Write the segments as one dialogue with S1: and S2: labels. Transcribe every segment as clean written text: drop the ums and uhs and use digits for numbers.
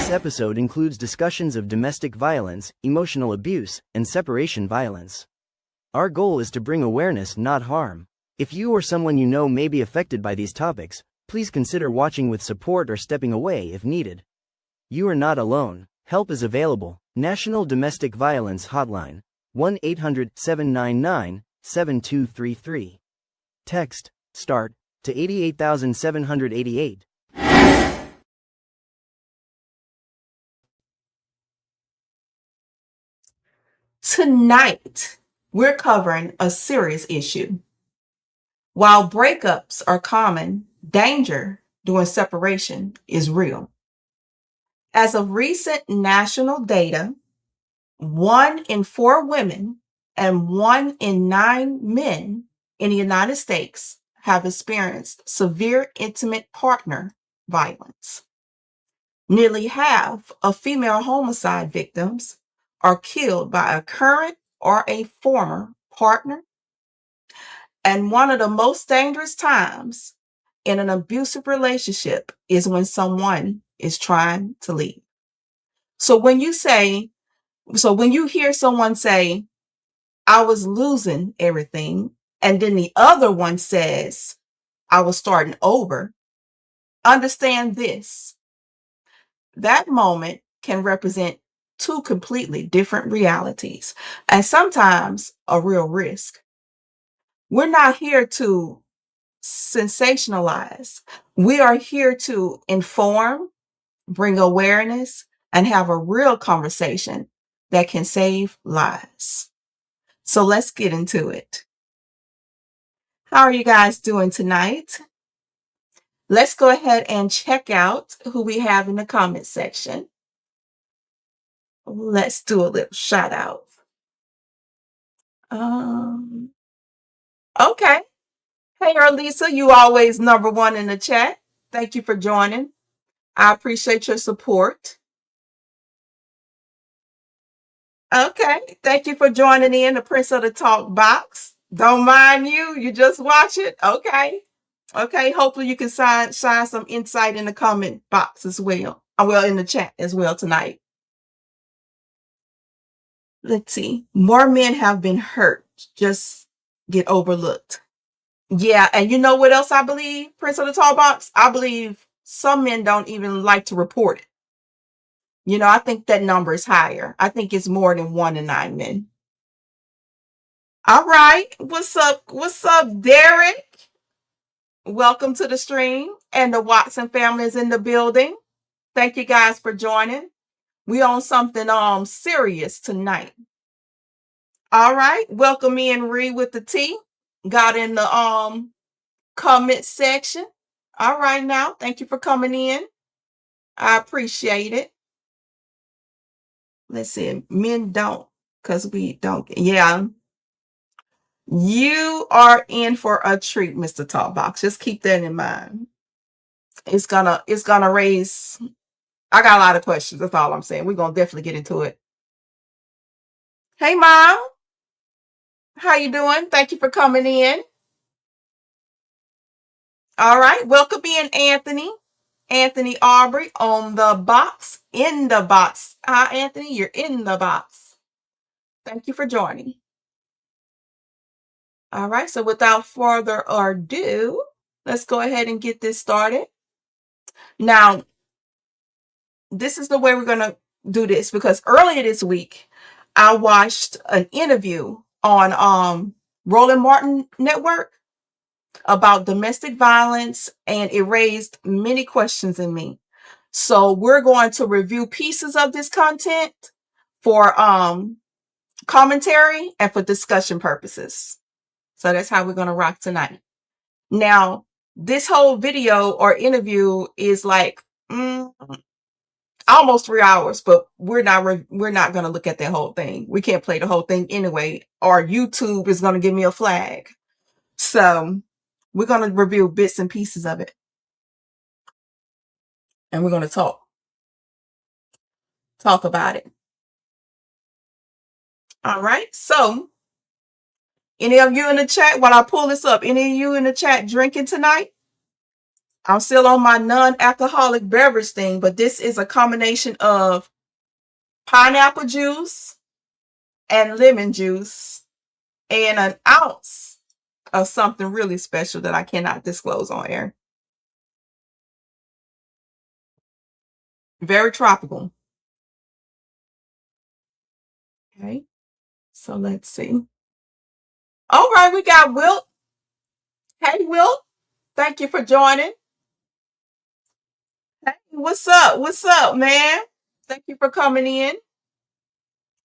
S1: This episode includes discussions of domestic violence, emotional abuse, and separation violence. Our goal is to bring awareness, not harm. If you or someone you know may be affected by these topics, please consider watching with support or stepping away if needed. You are not alone. Help is available. National Domestic Violence Hotline, 1-800-799-7233. Text, START, to 88788.
S2: Tonight, we're covering a serious issue. While breakups are common, danger during separation is real. As of recent national data, 1 in 4 women and 1 in 9 men in the United States have experienced severe intimate partner violence. Nearly half of female homicide victims are killed by a current or a former partner. And one of the most dangerous times in an abusive relationship is when someone is trying to leave. So when you hear someone say, I was losing everything, and then the other one says, I was starting over, understand this. That moment can represent 2 completely different realities, and sometimes a real risk. We're not here to sensationalize. We are here to inform, bring awareness, and have a real conversation that can save lives. So let's get into it. How are you guys doing tonight? Let's go ahead and check out who we have in the comment section. Let's do a little shout out. Okay. Hey, Arlisa, you always number 1 in the chat. Thank you for joining. I appreciate your support. Okay. Thank you for joining in the Prince of the Talk box. Don't mind you just watch it. Okay. Okay. Hopefully you can shine some insight in the comment box as well. Well, in the chat as well tonight. Let's see. More men have been hurt, just get overlooked. Yeah, and you know what else I believe, Prince of the Tall Box? I believe some men don't even like to report it. You know, I think that number is higher. I think it's more than 1 in 9 men. All right. What's up? What's up, Derek? Welcome to the stream. And the Watson family is in the building. Thank you guys for joining. We on something serious tonight. All right. Welcome in, Ree with the T. Got in the comment section. All right now. Thank you for coming in. I appreciate it. Let's see. Men don't, because we don't. Yeah. You are in for a treat, Mr. Talkbox. Just keep that in mind. It's gonna raise. I got a lot of questions. That's all I'm saying. We're gonna definitely get into it. Hey, Mom. How you doing? Thank you for coming in. All right. Welcome in, Anthony. Anthony Aubrey on the box. In the box. Hi, Anthony. You're in the box. Thank you for joining. All right. So without further ado, let's go ahead and get this started. Now, this is the way we're going to do this, because earlier this week, I watched an interview on Roland Martin Network about domestic violence, and it raised many questions in me. So we're going to review pieces of this content for commentary and for discussion purposes. So that's how we're going to rock tonight. Now, this whole video or interview is like almost 3 hours, but we're not going to look at that whole thing. We can't play the whole thing anyway, or YouTube is going to give me a flag. So we're going to review bits and pieces of it, and we're going to talk about it. All right. So any of you in the chat, while I pull this up, any of you in the chat drinking tonight? I'm still on my non-alcoholic beverage thing, but this is a combination of pineapple juice and lemon juice and an ounce of something really special that I cannot disclose on air. Very tropical. Okay, so let's see. All right, we got Wilt. Hey, Wilt. Thank you for joining. Hey, what's up? What's up, man? Thank you for coming in.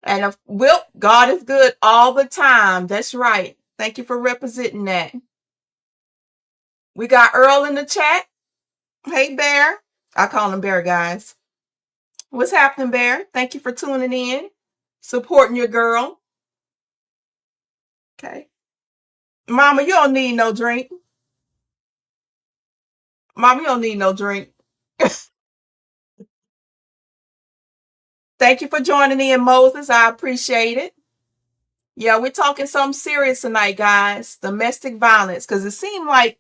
S2: And Wilt, God is good all the time. That's right. Thank you for representing that. We got Earl in the chat. Hey, Bear. I call him Bear, guys. What's happening, Bear? Thank you for tuning in, supporting your girl. Okay. Mama, you don't need no drink. Mama, you don't need no drink. Thank you for joining in, Moses. I appreciate it. Yeah, we're talking something serious tonight, guys. Domestic violence, because it seemed like,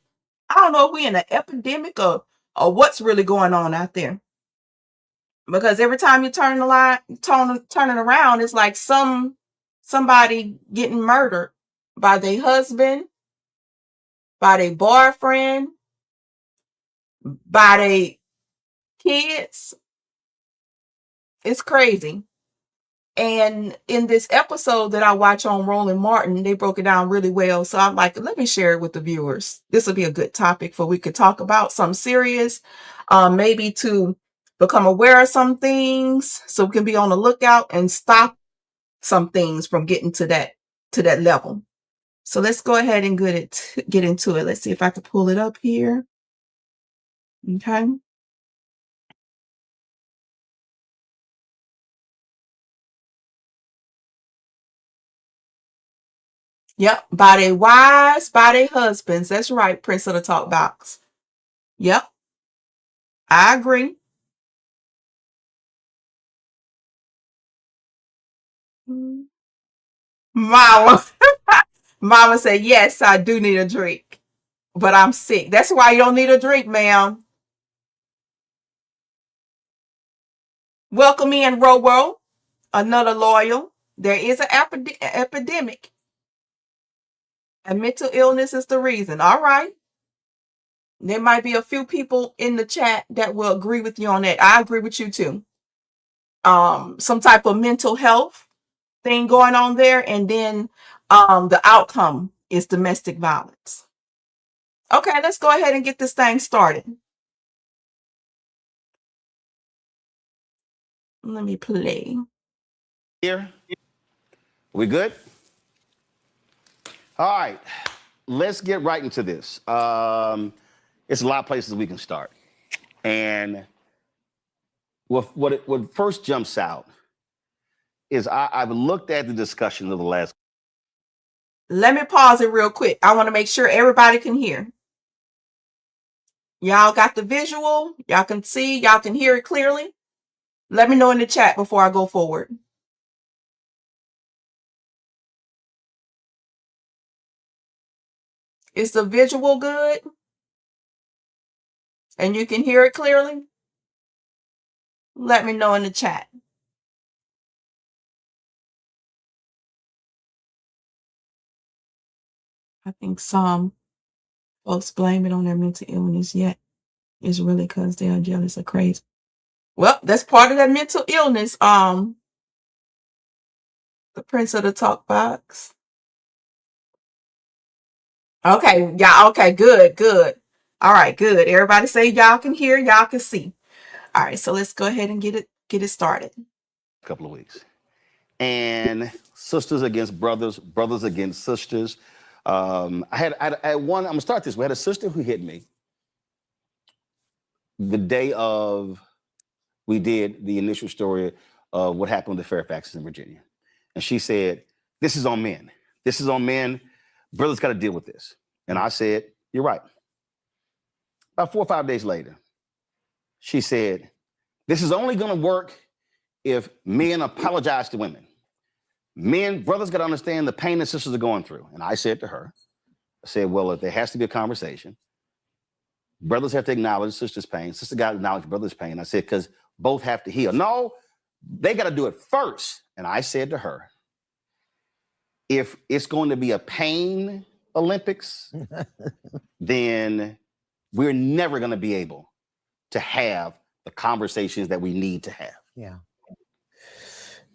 S2: I don't know if we're in an epidemic or what's really going on out there. Because every time you turn the line, turning around, it's like somebody getting murdered by their husband, by their boyfriend, by their kids. It's crazy. And in this episode that I watch on Roland Martin, they broke it down really well. So I'm like, let me share it with the viewers. This will be a good topic for we could talk about something serious, maybe to become aware of some things so we can be on the lookout and stop some things from getting to that level. So let's go ahead and get into it. Let's see if I can pull it up here. Okay. Yep. By their wives, by their husbands. That's right, Prince of the Talk Box. Yep. I agree. Mama. Mama said, yes, I do need a drink, but I'm sick. That's why you don't need a drink, ma'am. Welcome in, Robo, another loyal. There is an epidemic, and mental illness is the reason. All right. There might be a few people in the chat that will agree with you on that. I agree with you too. Some type of mental health thing going on there, and then the outcome is domestic violence. Okay, let's go ahead and get this thing started. Let me play.
S3: Here. We good? All right. Let's get right into this. It's a lot of places we can start. And what first jumps out is I've looked at the discussion of the last.
S2: Let me pause it real quick. I want to make sure everybody can hear. Y'all got the visual? Y'all can see? Y'all can hear it clearly? Let me know in the chat before I go forward. Is the visual good? And you can hear it clearly? Let me know in the chat. I think some folks blame it on their mental illness, yet it's really because they are jealous or crazy. Well, that's part of that mental illness. The Prince of the Talk Box. Okay, yeah, okay, good. All right, good. Everybody say y'all can hear, y'all can see. All right, so let's go ahead and get it started.
S3: A couple of weeks. And sisters against brothers, brothers against sisters. I had one, I'm gonna start this. We had a sister who hit me the day of we did the initial story of what happened with the Fairfaxes in Virginia. And she said, this is on men. This is on men. Brothers got to deal with this. And I said, you're right. About 4 or 5 days later, she said, this is only going to work if men apologize to women. Brothers got to understand the pain that sisters are going through. And I said to her, I said, well, if there has to be a conversation, brothers have to acknowledge sister's pain. Sister got to acknowledge brother's pain. I said, because both have to heal. No, they got to do it first. And I said to her, if it's going to be a pain Olympics, then we're never going to be able to have the conversations that we need to have.
S4: Yeah.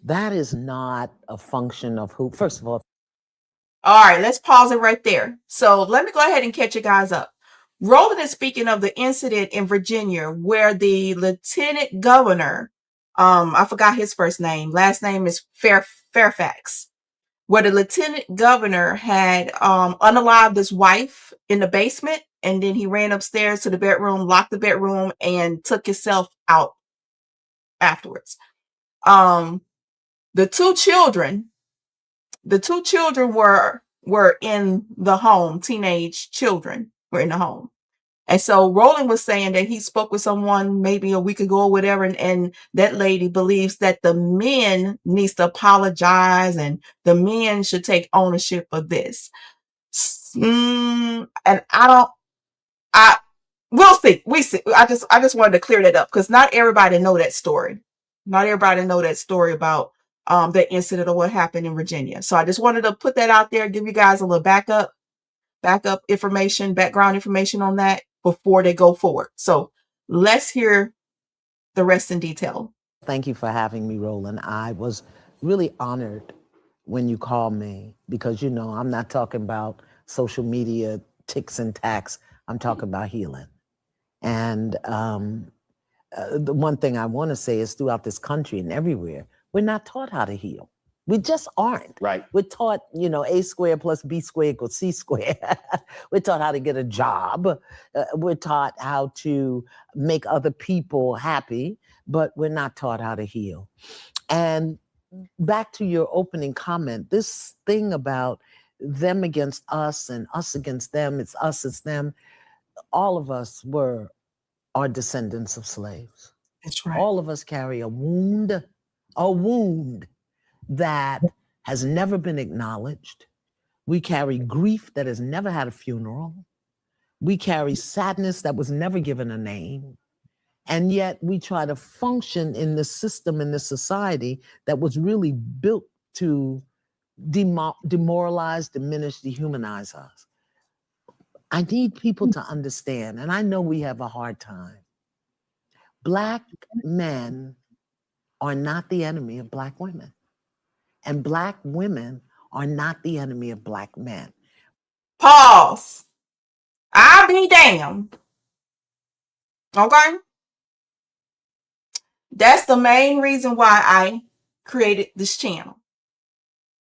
S4: That is not a function of who, first of all.
S2: All right, let's pause it right there. So let me go ahead and catch you guys up. Roland is speaking of the incident in Virginia where the lieutenant governor, I forgot his first name, last name is Fairfax, where the lieutenant governor had unalived his wife in the basement, and then he ran upstairs to the bedroom, locked the bedroom, and took himself out afterwards. The two children were in the home. Teenage children were in the home. And so Roland was saying that he spoke with someone maybe a week ago or whatever, and that lady believes that the men needs to apologize and the men should take ownership of this. And we'll see. We see. I just wanted to clear that up because not everybody know that story. Not everybody know that story about that incident or what happened in Virginia. So I just wanted to put that out there, give you guys a little backup information, background information on that before they go forward. So let's hear the rest in detail.
S4: Thank you for having me, Roland. I was really honored when you called me because, you know, I'm not talking about social media ticks and tacks. I'm talking about healing. And the one thing I want to say is throughout this country and everywhere, we're not taught how to heal. We just aren't.
S3: Right.
S4: We're taught, you know, A squared plus B squared equals C squared. We're taught how to get a job. We're taught how to make other people happy, but we're not taught how to heal. And back to your opening comment, this thing about them against us and us against them, it's us, it's them. All of us are descendants of slaves.
S2: That's right.
S4: All of us carry a wound that has never been acknowledged. We carry grief that has never had a funeral. We carry sadness that was never given a name. And yet we try to function in this system, in this society that was really built to demoralize, diminish, dehumanize us. I need people to understand, and I know we have a hard time. Black men are not the enemy of Black women. And Black women are not the enemy of Black men.
S2: Pause. I'll be damned. Okay? That's the main reason why I created this channel.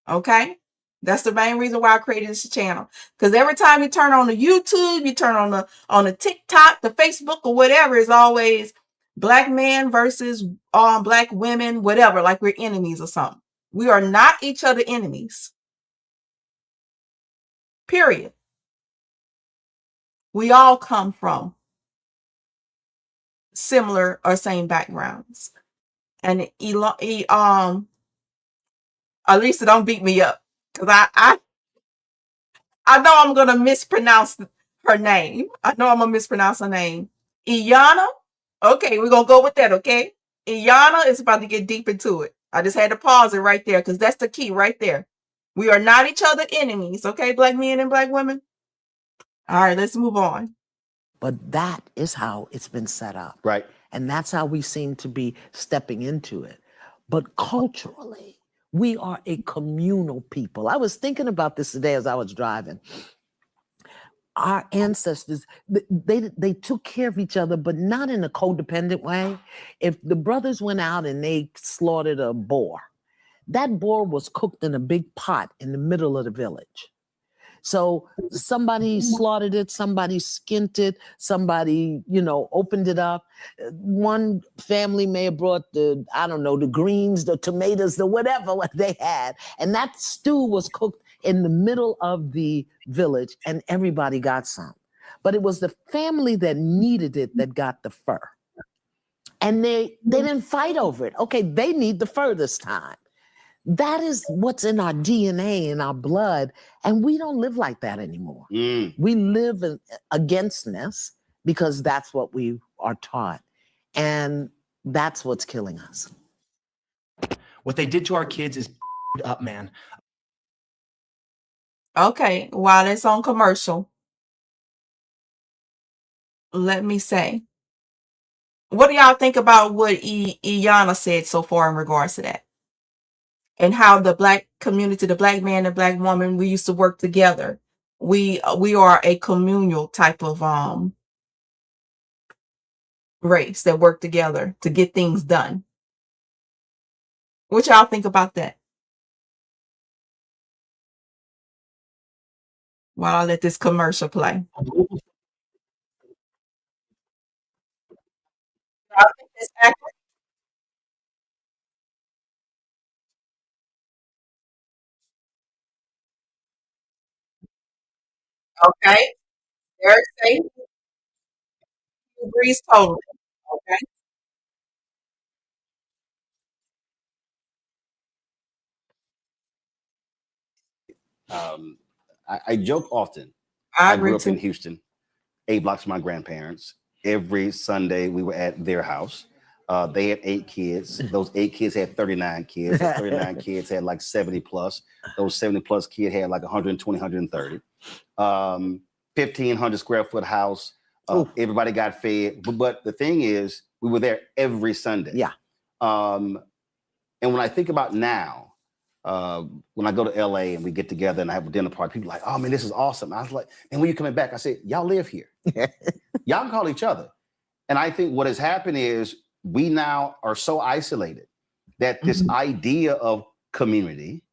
S2: Okay? That's the main reason why I created this channel. Because every time you turn on the YouTube, you turn on the TikTok, the Facebook, or whatever, is always Black men versus Black women, whatever, like we're enemies or something. We are not each other enemies. Period. We all come from similar or same backgrounds. And Alisa, don't beat me up. Because I know I'm going to mispronounce her name. I know I'm going to mispronounce her name. Iyana? Okay, we're going to go with that, okay? Iyana is about to get deep into it. I just had to pause it right there because that's the key right there. We are not each other enemies, okay, Black men and Black women? All right, let's move on.
S4: But that is how it's been set up.
S3: Right.
S4: And that's how we seem to be stepping into it. But culturally, we are a communal people. I was thinking about this today as I was driving. Our ancestors, they took care of each other, but not in a codependent way. If the brothers went out and they slaughtered a boar, that boar was cooked in a big pot in the middle of the village. So somebody slaughtered it, somebody skinned it, somebody, opened it up. One family may have brought the greens, the tomatoes, the whatever they had. And that stew was cooked in the middle of the village and everybody got some. But it was the family that needed it that got the fur. And they didn't fight over it. Okay, they need the fur this time. That is what's in our DNA, in our blood. And we don't live like that anymore. We live in againstness. because that's what we are taught. And that's what's killing us.
S5: What they did to our kids is up, man.
S2: Okay, while it's on commercial, let me say, what do y'all think about what Iyanla said so far in regards to that? And how the Black community, the Black man and Black woman, we used to work together. We are a communal type of race that work together to get things done. What y'all think about that? While I let this commercial play. Y'all think that's accurate? Okay. Derek say he agrees totally. Okay.
S3: I joke often.
S2: I
S3: I
S2: agree
S3: grew up in
S2: too.
S3: Houston, 8 blocks from my grandparents. Every Sunday we were at their house. They had 8 kids. Those 8 kids had 39 kids. Those 39 kids had like 70 plus. Those 70 plus kids had like 120, 130. 1,500 square foot house. Everybody got fed. But the thing is, we were there every Sunday.
S4: Yeah.
S3: And when I think about now, when I go to LA and we get together and I have a dinner party, people are like, oh man, this is awesome. I was like, and when you coming back? I said, y'all live here. Y'all can call each other. And I think what has happened is we now are so isolated that this idea of community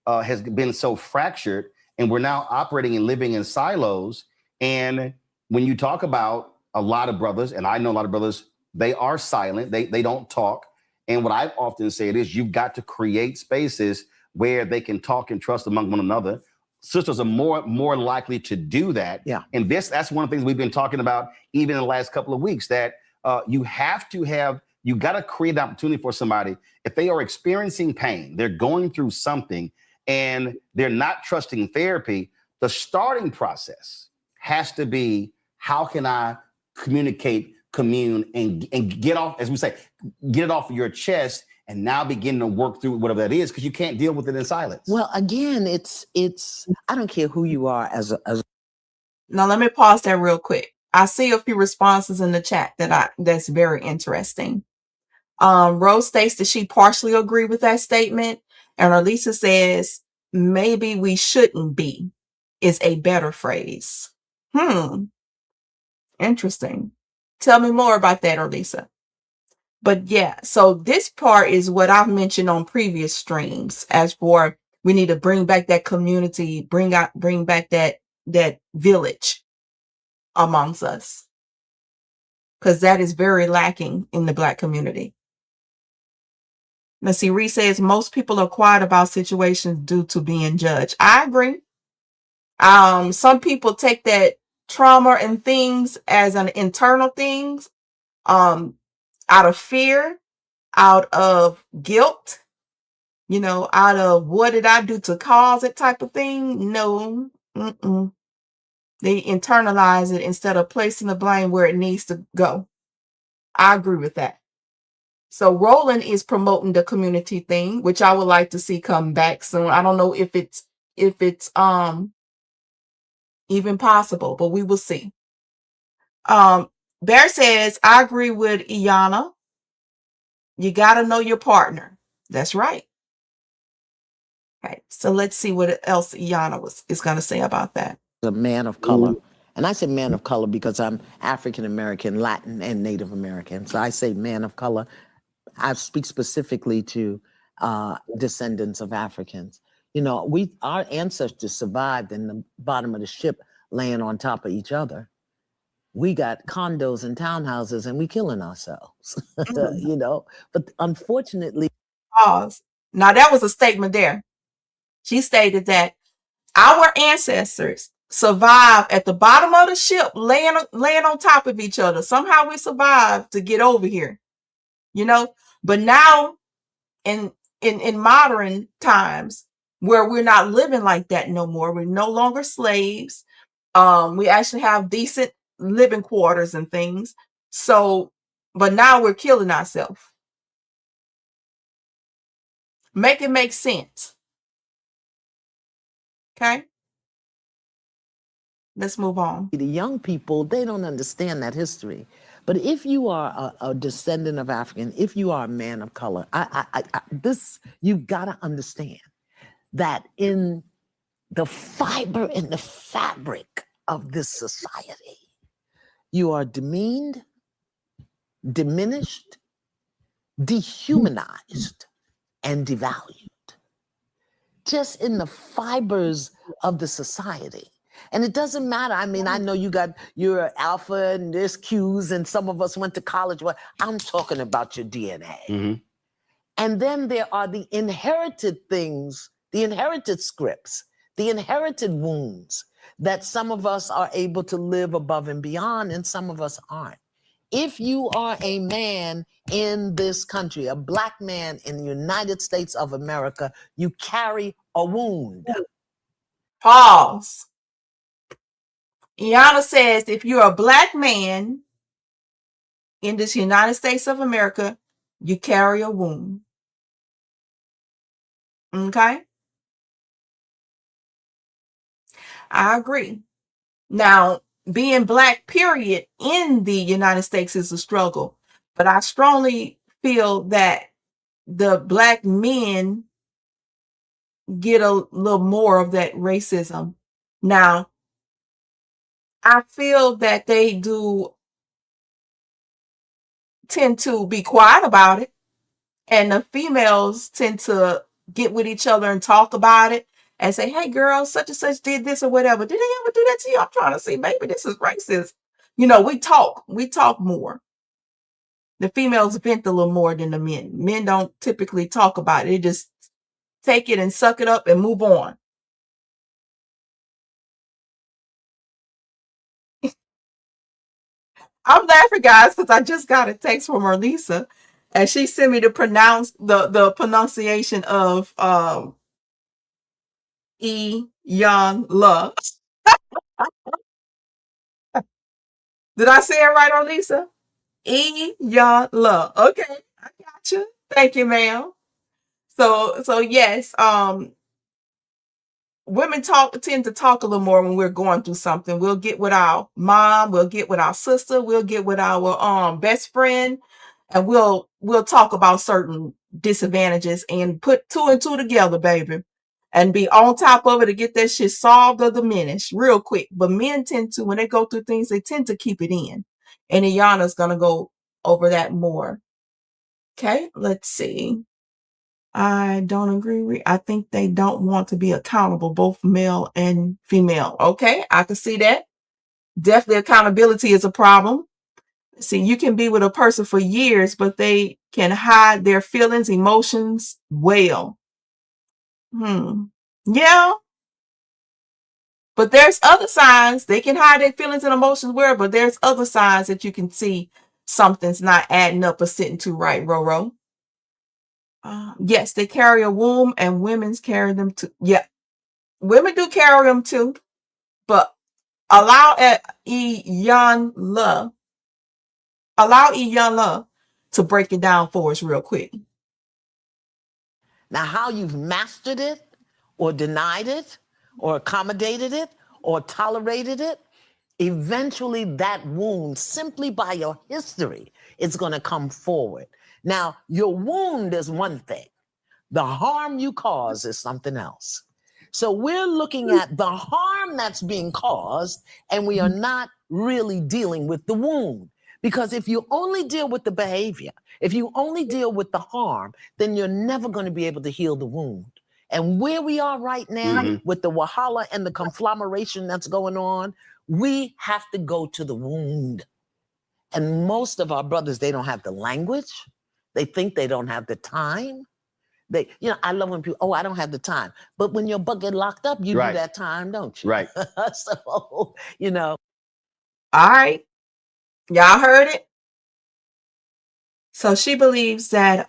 S3: has been so fractured, and we're now operating and living in silos. And when you talk about a lot of brothers, and I know a lot of brothers, they are silent. They don't talk. And what I've often said is you've got to create spaces where they can talk and trust among one another. Sisters are more likely to do that.
S4: Yeah.
S3: And that's one of the things we've been talking about even in the last couple of weeks, that you got to create an opportunity for somebody. If they are experiencing pain, they're going through something, and they're not trusting therapy, the starting process has to be, how can I communicate, commune, and get off, as we say, get it off of your chest, and now begin to work through whatever that is, because you can't deal with it in silence.
S4: Well, again, it's I don't care who you are as a
S2: Now let me pause there real quick. I see a few responses in the chat that's very interesting. Rose states that she partially agree with that statement, and Arlisa says maybe we shouldn't be is a better phrase. Interesting. Tell me more about that, Arlisa. But yeah, so this part is what I've mentioned on previous streams, as for we need to bring back that community, bring back that village amongst us, because that is very lacking in the Black community. Let's see, Reese says most people are quiet about situations due to being judged. I agree. Some people take that trauma and things as an internal things, out of fear, out of guilt, out of what did I do to cause it type of thing. No, they internalize it instead of placing the blame where it needs to go. I agree with that. So Roland is promoting the community thing, which I would like to see come back soon. I don't know if it's even possible, but we will see. Bear says, I agree with Iyanla. You got to know your partner. That's right. Okay, so let's see what else Iyanla is going to say about that.
S4: a man of color. And I say man of color because I'm African American, Latin, and Native American. So I say man of color. I speak specifically to descendants of Africans. Our ancestors survived in the bottom of the ship, laying on top of each other. We got condos and townhouses, and we killing ourselves. But unfortunately,
S2: Pause. Now that was a statement there. She stated that our ancestors survived at the bottom of the ship, laying on top of each other. Somehow we survived to get over here, But now, in modern times, where we're not living like that no more, we're no longer slaves. We actually have decent living quarters and things. So, but now we're killing ourselves. Make it make sense. Okay? Let's move on.
S4: The young people, they don't understand that history. But if you are a descendant of African, if you are a man of color, this, you've got to understand that in the fiber, in the fabric of this society, you are demeaned, diminished, dehumanized, and devalued. Just in the fibers of the society. And it doesn't matter. I mean, I know you're alpha and there's Q's and some of us went to college. Well, I'm talking about your DNA.
S3: Mm-hmm.
S4: And then there are the inherited things, the inherited scripts, the inherited wounds that some of us are able to live above and beyond and some of us aren't. If you are a man in this country, a Black man in the United States of America, you carry a wound.
S2: Pause. Iyanla says, if you're a Black man in this United States of America, you carry a wound. Okay? I agree. Now, being Black, period, in the United States is a struggle. But I strongly feel that the Black men get a little more of that racism. Now, I feel that they do tend to be quiet about it. And the females tend to get with each other and talk about it and say, hey, girl, such and such did this or whatever. Did they ever do that to you? I'm trying to see, maybe this is racist. You know, we talk more. The females vent a little more than the men. Men don't typically talk about it. They just take it and suck it up and move on. I'm laughing, guys, because I just got a text from Marlisa, and she sent me the pronunciation of Iyanla. Did I say it right, Marlisa? Iyanla. Okay, I got you. Thank you, ma'am. So yes, women tend to talk a little more when we're going through something. We'll get with our mom, we'll get with our sister, we'll get with our best friend, and we'll talk about certain disadvantages and put two and two together, baby, and be on top of it to get that shit solved or diminished real quick. But men tend to, when they go through things, they tend to keep it in. And Iyanla's gonna go over that more. Okay, let's see. I don't agree. I think they don't want to be accountable, both male and female. Okay, I can see that. Definitely accountability is a problem. See, you can be with a person for years, but they can hide their feelings, emotions well. Yeah. But there's other signs. They can hide their feelings and emotions well, but there's other signs that you can see something's not adding up or sitting too right, Roro. Yes, they carry a womb and women's carry them too. Yeah, women do carry them too, but allow Iyanla to break it down for us real quick.
S4: Now, how you've mastered it or denied it or accommodated it or tolerated it, eventually that wound, simply by your history, is going to come forward. Now, your wound is one thing. The harm you cause is something else. So we're looking at the harm that's being caused, and we are not really dealing with the wound. Because if you only deal with the behavior, if you only deal with the harm, then you're never going to be able to heal the wound. And where we are right now with the wahala and the conglomeration that's going on, we have to go to the wound. And most of our brothers, they don't have the language. They think they don't have the time. I love when people, I don't have the time. But when your butt get locked up, you do that time, don't you?
S3: Right.
S4: So,
S2: All right. Y'all heard it? So she believes that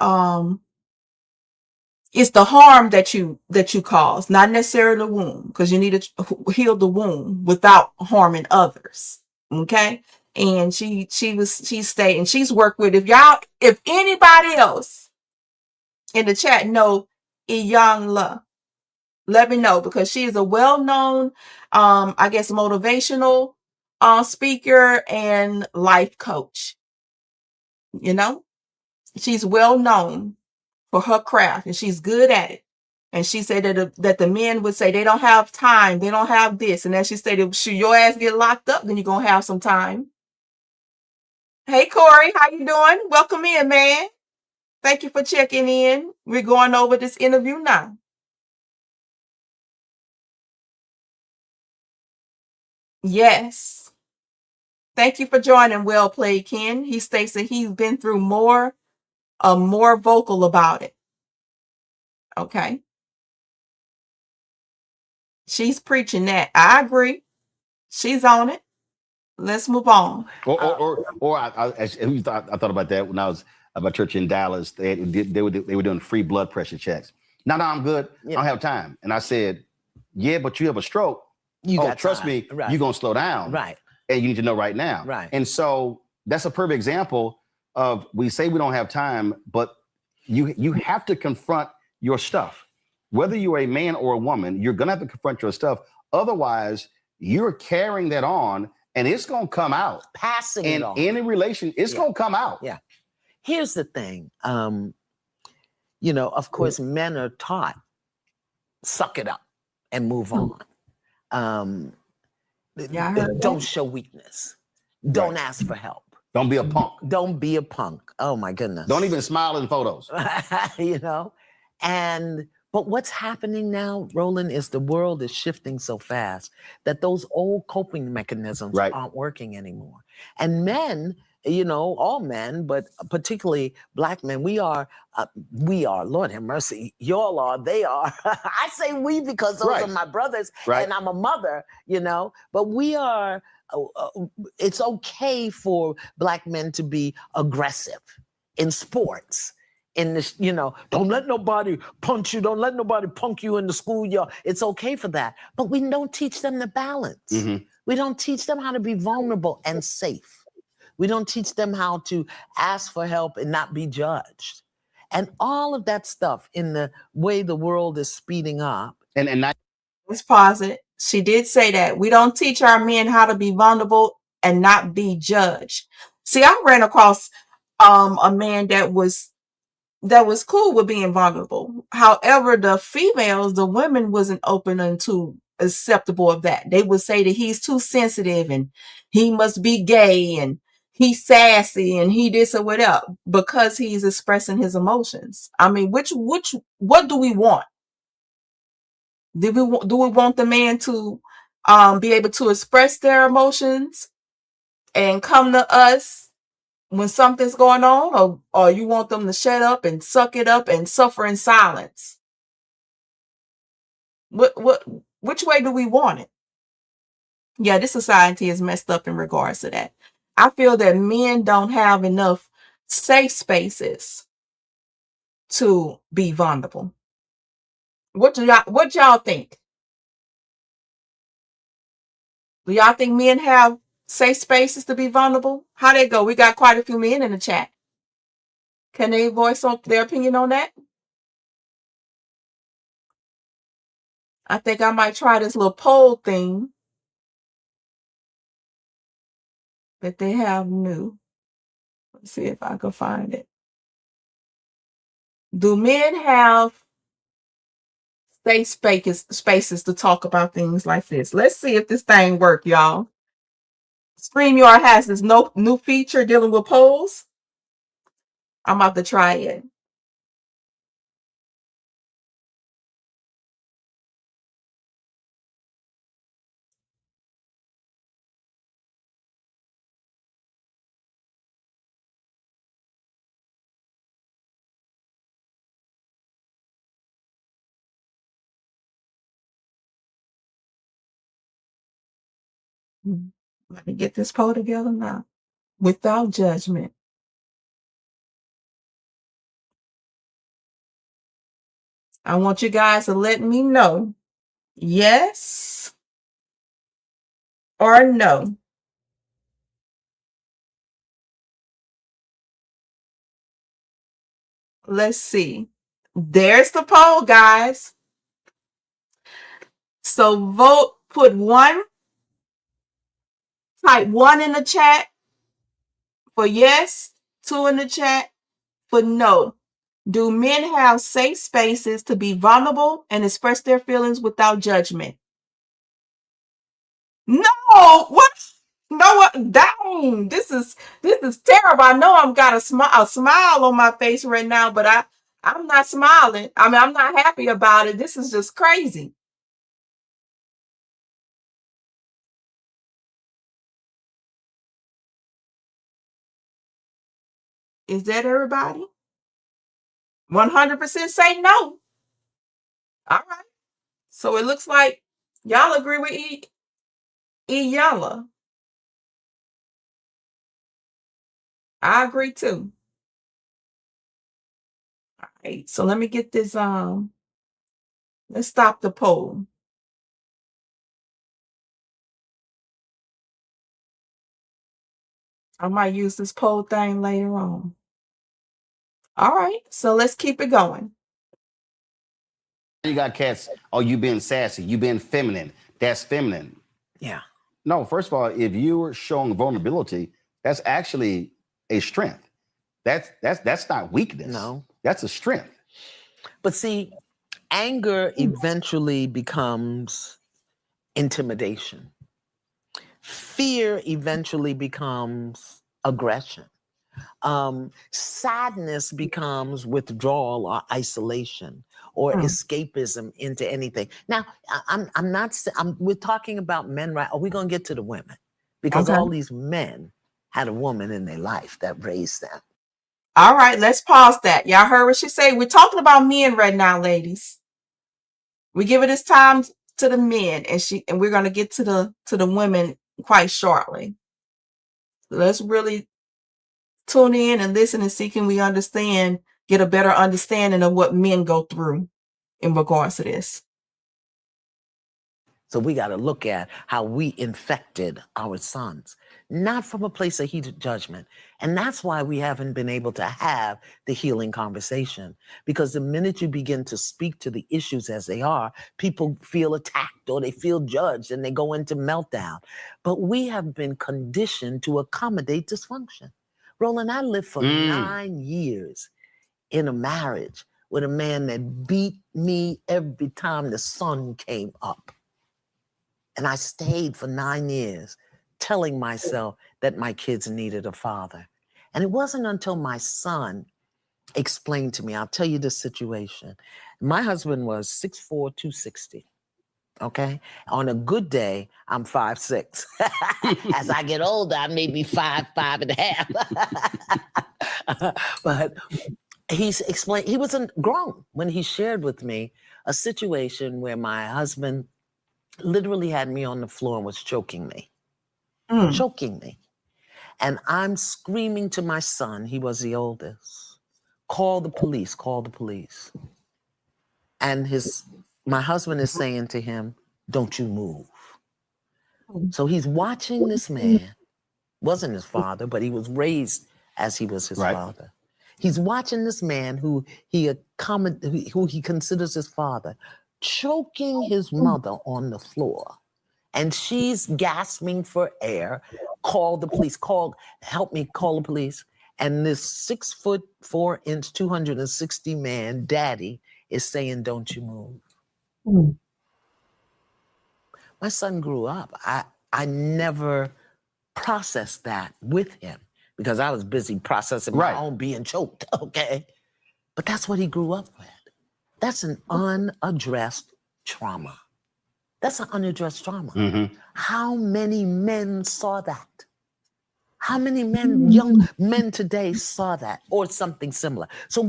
S2: it's the harm that you cause, not necessarily the wound, because you need to heal the wound without harming others. Okay. And she stayed, and she's worked with, if anybody else in the chat know Iyanla, let me know, because she is a well-known, I guess, motivational speaker and life coach. You know, she's well known for her craft, and she's good at it. And she said that the men would say they don't have time, they don't have this, and then she said, should your ass get locked up, then you're gonna have some time. Hey Corey, how you doing? Welcome in, man. Thank you for checking in. We're going over this interview now. Yes. Thank you for joining. Well played, Ken. He states that he's been through more vocal about it. Okay. She's preaching that. I agree. She's on it. Let's move on.
S3: I thought about that when I was about church in Dallas. They were doing free blood pressure checks. No, I'm good. I don't have time. And I said, yeah, but you have a stroke. Trust me, you're gonna slow down.
S4: Right.
S3: And you need to know right now.
S4: Right.
S3: And so that's a perfect example of, we say we don't have time, but you have to confront your stuff. Whether you're a man or a woman, you're gonna have to confront your stuff. Otherwise, you're carrying that on, and it's gonna come out.
S4: Passing it on.
S3: In any relation, it's gonna come out.
S4: Yeah. Here's the thing. You know, of course, men are taught, suck it up and move on. Don't show weakness. Don't ask for help.
S3: Don't be a punk.
S4: Don't be a punk. Oh my goodness.
S3: Don't even smile in photos.
S4: You know? But what's happening now, Roland, is the world is shifting so fast that those old coping mechanisms aren't working anymore. And men, you know, all men, but particularly Black men, we are, Lord have mercy, y'all are, they are. I say we because those are my brothers and I'm a mother, you know, but we are, it's okay for Black men to be aggressive in sports. In this, you know, don't let nobody punch you. Don't let nobody punk you in the schoolyard. It's okay for that. But we don't teach them the balance. Mm-hmm. We don't teach them how to be vulnerable and safe. We don't teach them how to ask for help and not be judged. And all of that stuff in the way the world is speeding up.
S2: Let's pause it. She did say that we don't teach our men how to be vulnerable and not be judged. See, I ran across a man that was cool with being vulnerable. However, the women wasn't open and too acceptable of that. They would say that he's too sensitive and he must be gay and he's sassy and he this or whatever because he's expressing his emotions. I mean, what do we want? Do we want the man to be able to express their emotions and come to us when something's going on, or you want them to shut up and suck it up and suffer in silence? Which way do we want it? Yeah, this society is messed up in regards to that. I feel that men don't have enough safe spaces to be vulnerable. What y'all think? Do y'all think men have safe spaces to be vulnerable? How they go? We got quite a few men in the chat. Can they voice their opinion on that? I think I might try this little poll thing that they have new. Let's see if I can find it. Do men have safe spaces to talk about things like this? Let's see if this thing works, y'all. StreamYard has this new feature dealing with polls. I'm about to try it. Let me get this poll together now. Without judgment. I want you guys to let me know yes or no. let's see. There's the poll, guys. So vote, put one, type 1 in the chat for yes, 2 in the chat for no. Do men have safe spaces to be vulnerable and express their feelings without judgment? No, what? No, what? Dang, this is terrible. I know I've got a smile on my face right now, but I'm not smiling. I mean, I'm not happy about it. This is just crazy. Is that everybody? 100% say no. All right. So it looks like y'all agree with Yella. I agree too. All right. So let me get this. Let's stop the poll. I might use this poll thing later on. All right. So let's keep it going.
S3: You got cats, oh, you being sassy, you being feminine. That's feminine.
S4: Yeah.
S3: No, first of all, if you're showing vulnerability, that's actually a strength. That's not weakness.
S4: No.
S3: That's a strength.
S4: But see, anger eventually becomes intimidation. Fear eventually becomes aggression. Sadness becomes withdrawal or isolation or escapism into anything. Now, we're talking about men, right? Are we going to get to the women? Because
S2: Okay.
S4: all these men had a woman in their life that raised them.
S2: All right, let's pause that. Y'all heard what she said. We're talking about men right now, ladies. We give it this time to the men, and we're gonna get to the women quite shortly. Let's really tune in and listen and see can we get a better understanding of what men go through in regards to this.
S4: So we got to look at how we infected our sons, not from a place of heated judgment. And that's why we haven't been able to have the healing conversation. Because the minute you begin to speak to the issues as they are, people feel attacked or they feel judged and they go into meltdown. But we have been conditioned to accommodate dysfunction. Roland, I lived for 9 years in a marriage with a man that beat me every time the sun came up. And I stayed for 9 years telling myself that my kids needed a father. And it wasn't until my son explained to me, I'll tell you the situation. My husband was 6'4", 260. Okay. On a good day, I'm 5'6". As I get older, I may be 5'5.5". But he's explained, he wasn't grown when he shared with me a situation where my husband literally had me on the floor and was choking me. And I'm screaming to my son, he was the oldest, call the police. And my husband is saying to him, don't you move. So he's watching this man, wasn't his father, but he was raised as he was his father. He's watching this man who he considers his father, choking his mother on the floor. And she's gasping for air. Call the police, help me call the police. And this 6'4", 260 man daddy is saying, don't you move. My son grew up. I never processed that with him because I was busy processing my own being choked, okay? But that's what he grew up with. That's an unaddressed trauma. That's an unaddressed trauma. How many men saw that? How many men, young men today saw that or something similar? So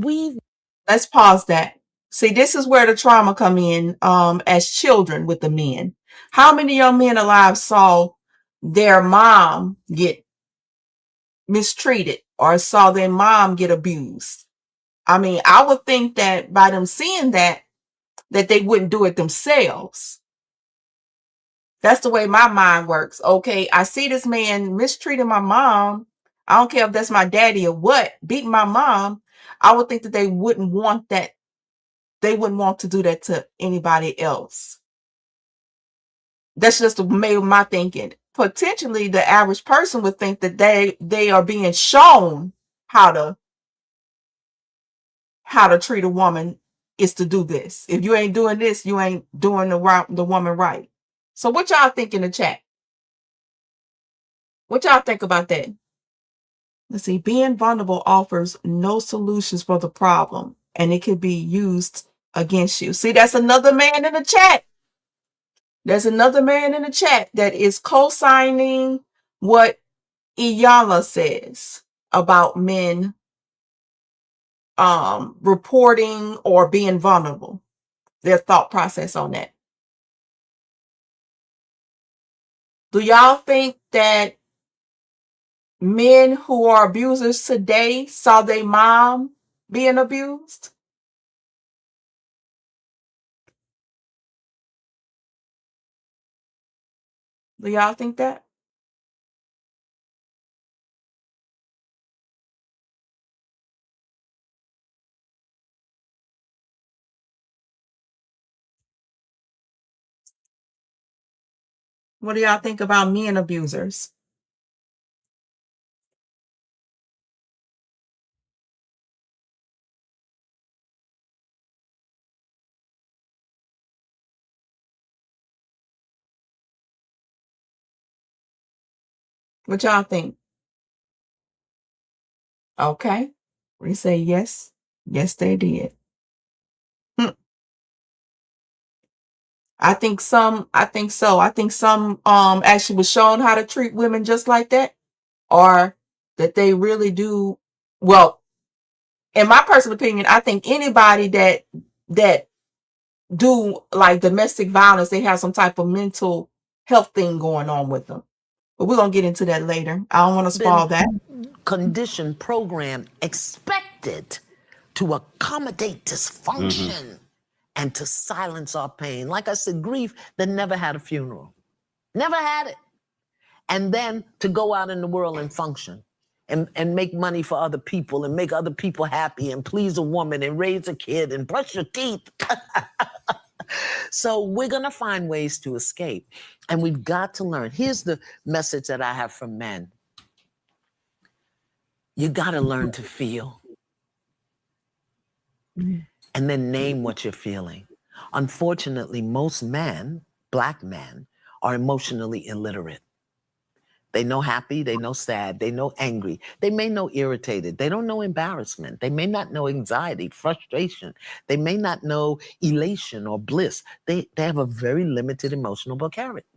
S2: let's pause that. See, this is where the trauma come in as children with the men. How many young men alive saw their mom get mistreated or saw their mom get abused? I mean, I would think that by them seeing that they wouldn't do it themselves. That's the way my mind works. Okay, I see this man mistreating my mom. I don't care if that's my daddy or what, beating my mom. I would think that they wouldn't want that. They wouldn't want to do that to anybody else. That's just maybe my thinking. Potentially, the average person would think that they are being shown how to treat a woman is to do this. If you ain't doing this, you ain't doing the woman right. So what y'all think in the chat? What y'all think about that? Let's see. Being vulnerable offers no solutions for the problem, and it could be used against you. See, that's another man in the chat. There's another man in the chat that is co-signing what Iyanla says about men reporting or being vulnerable. Their thought process on that. Do y'all think that men who are abusers today saw their mom being abused? Do y'all think that? What do y'all think about men abusers? What y'all think? Okay. We say yes. Yes, they did. I think so. I think some actually was shown how to treat women just like that, or that they really do. Well, in my personal opinion, I think anybody that do like domestic violence, they have some type of mental health thing going on with them. But we're gonna get into that later. I don't want to spoil that.
S4: Condition program expected to accommodate dysfunction and to silence our pain. Like I said, grief that never had a funeral. Never had it. And then to go out in the world and function and make money for other people and make other people happy and please a woman and raise a kid and brush your teeth. So we're going to find ways to escape. And we've got to learn. Here's the message that I have for men. You got to learn to feel. And then name what you're feeling. Unfortunately, most men, Black men, are emotionally illiterate. They know happy, they know sad, they know angry. They may know irritated. They don't know embarrassment. They may not know anxiety, frustration. They may not know elation or bliss. They have a very limited emotional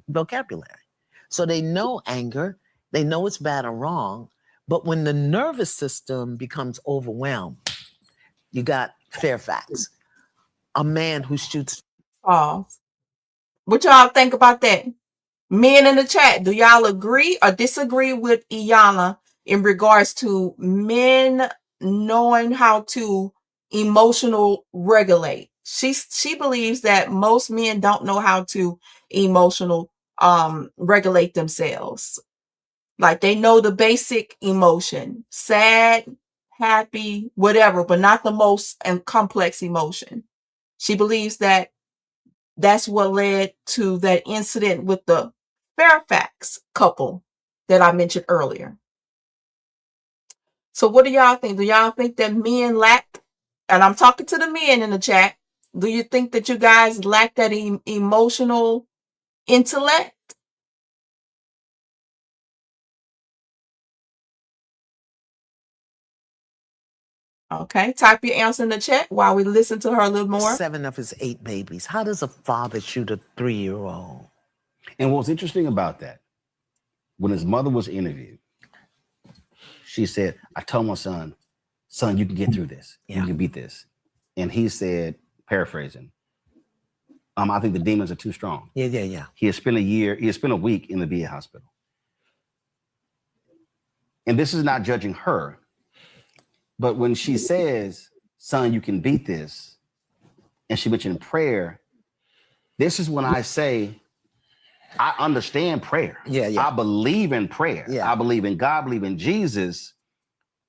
S4: vocabulary. So they know anger, they know it's bad or wrong, but when the nervous system becomes overwhelmed, you got Fairfax, a man who shoots.
S2: Pause. What y'all think about that? Men in the chat, do y'all agree or disagree with Iyanla in regards to men knowing how to emotional regulate? She believes that most men don't know how to emotional regulate themselves. Like they know the basic emotion, sad, happy, whatever, but not the most complex emotion. She believes that that's what led to that incident with the Fairfax couple that I mentioned earlier. So what do y'all think? Do y'all think that men lack, and I'm talking to the men in the chat, do you think that you guys lack that emotional intellect? Okay, type your answer in the chat while we listen to her a little more.
S4: 7 of his 8 babies. How does a father shoot a 3-year-old?
S3: And what's interesting about that, when his mother was interviewed, she said, I told my son, you can get through this.
S4: Yeah.
S3: You can beat this. And he said, paraphrasing, I think the demons are too strong.
S4: Yeah.
S3: He had spent a week in the VA hospital. And this is not judging her, but when she says, son, you can beat this, and she mentioned prayer, this is when I say, I understand prayer.
S4: Yeah.
S3: I believe in prayer.
S4: Yeah.
S3: I believe in God, believe in Jesus,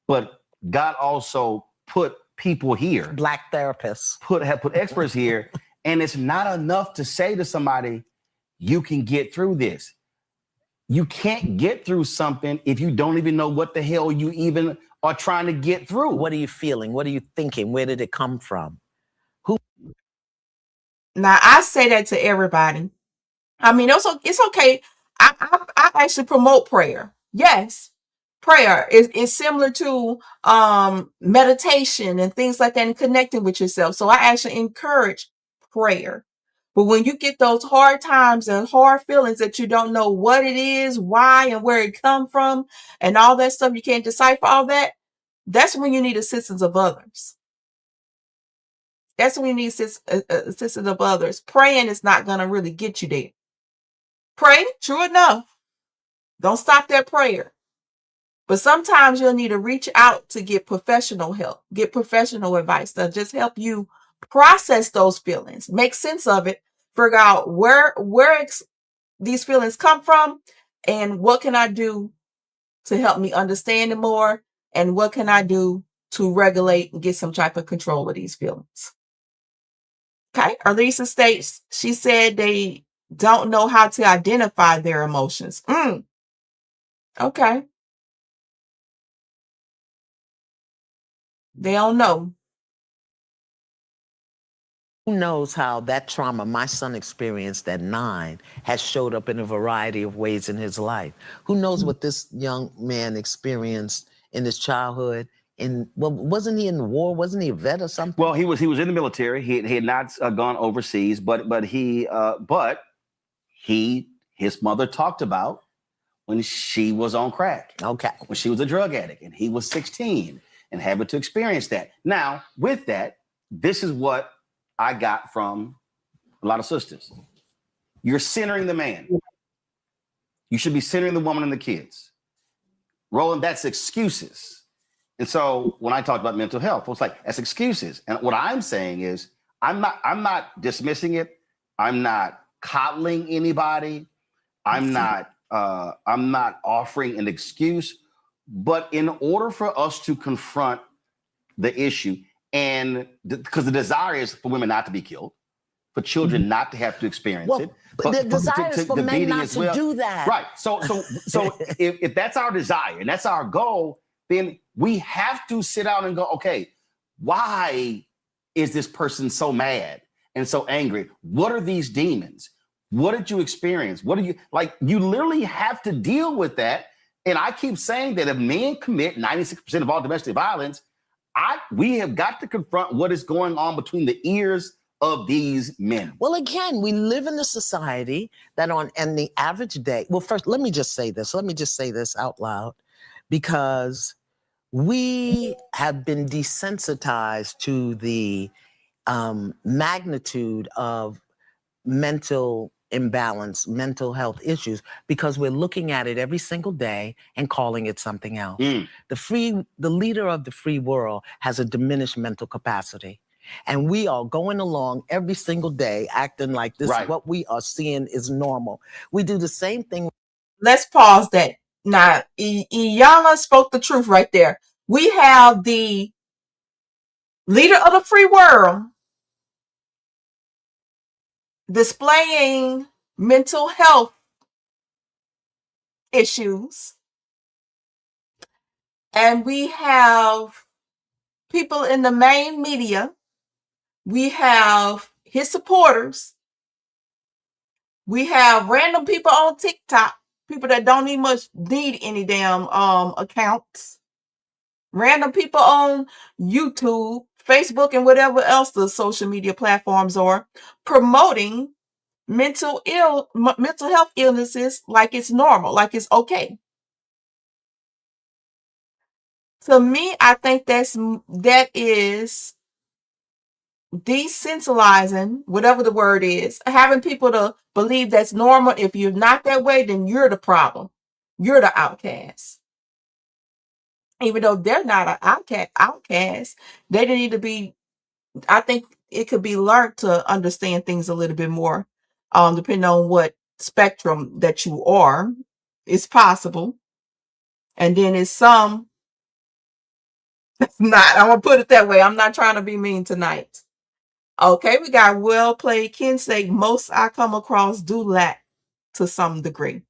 S3: but God also put people here,
S4: Black therapists.
S3: have put experts here, and it's not enough to say to somebody, you can get through this. You can't get through something if you don't even know what the hell you even are trying to get through.
S4: What are you feeling? What are you thinking? Where did it come from?
S2: Now, I say that to everybody. I mean, it's okay. I actually promote prayer. Yes, prayer is similar to meditation and things like that, and connecting with yourself. So I actually encourage prayer. But when you get those hard times and hard feelings that you don't know what it is, why, and where it come from, and all that stuff, you can't decipher all that. That's when you need assistance of others. That's when you need assistance of others. Praying is not going to really get you there. Pray, true enough. Don't stop that prayer. But sometimes you'll need to reach out to get professional help, get professional advice to just help you process those feelings, make sense of it, figure out where these feelings come from, and what can I do to help me understand it more, and what can I do to regulate and get some type of control of these feelings. Okay, Arlisa states, she said they don't know how to identify their emotions. Okay. They don't know.
S4: Who knows how that trauma my son experienced at 9 has showed up in a variety of ways in his life? Who knows what this young man experienced in his childhood? Wasn't he in the war? Wasn't he a vet or something?
S3: Well, he was in the military. He had not gone overseas, but his mother talked about when she was on crack.
S4: Okay.
S3: When she was a drug addict, and he was 16 and having to experience that. Now, with that, this is what I got from a lot of sisters. You're centering the man. You should be centering the woman and the kids. Roland, that's excuses. And so when I talked about mental health, I was like, that's excuses. And what I'm saying is, I'm not dismissing it. I'm not coddling anybody. I'm not offering an excuse. But in order for us to confront the issue, and because the desire is for women not to be killed, for children not to have to experience it.
S4: But the desire is for men not to do that.
S3: Right. So if that's our desire and that's our goal, then we have to sit down and go, okay, why is this person so mad and so angry? What are these demons? What did you experience? What do you like? You literally have to deal with that. And I keep saying that if men commit 96% of all domestic violence, we have got to confront what is going on between the ears of these men.
S4: Well, again, we live in a society that and the average day. Well, first, let me just say this out loud, because we have been desensitized to the magnitude of mental imbalance, mental health issues, because we're looking at it every single day and calling it something else. The leader of the free world has a diminished mental capacity. And we are going along every single day acting like this is what we are seeing is normal. We do the same thing.
S2: Let's pause that. Now, Iyanla spoke the truth right there. We have the leader of the free world displaying mental health issues, and we have people in the main media. We have his supporters. We have random people on TikTok, people that don't need any damn accounts. Random people on YouTube, Facebook, and whatever else the social media platforms are, promoting mental health illnesses like it's normal, like it's okay. To me, I think that is desensibilizing, whatever the word is, having people to believe that's normal. If you're not that way, then you're the problem. You're the outcast. Even though they're not an outcast, they need to be. I think it could be learned to understand things a little bit more, depending on what spectrum that you are. It's possible. And then it's some It's not. I'm gonna put it that way. I'm not trying to be mean tonight. Okay, we got well played. Ken say most I come across do lack to some degree.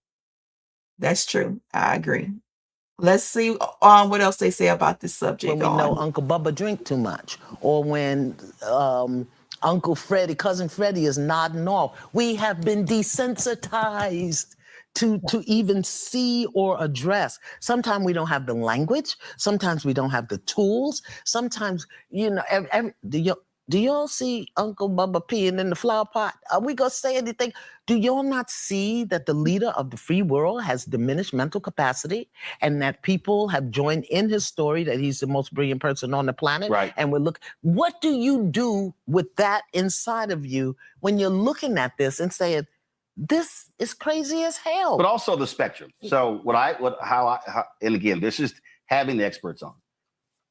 S2: That's true. I agree. Let's see what else they say about this subject.
S4: When we know Uncle Bubba drink too much, or when Uncle Freddie, Cousin Freddie is nodding off. We have been desensitized to even see or address. Sometimes we don't have the language. Sometimes we don't have the tools. Sometimes, you know, do y'all see Uncle Bubba peeing in the flower pot? Are we gonna say anything? Do y'all not see that the leader of the free world has diminished mental capacity, and that people have joined in his story that he's the most brilliant person on the planet?
S3: Right.
S4: And what do you do with that inside of you when you're looking at this and saying, this is crazy as hell?
S3: But also the spectrum. So and again, this is having the experts on.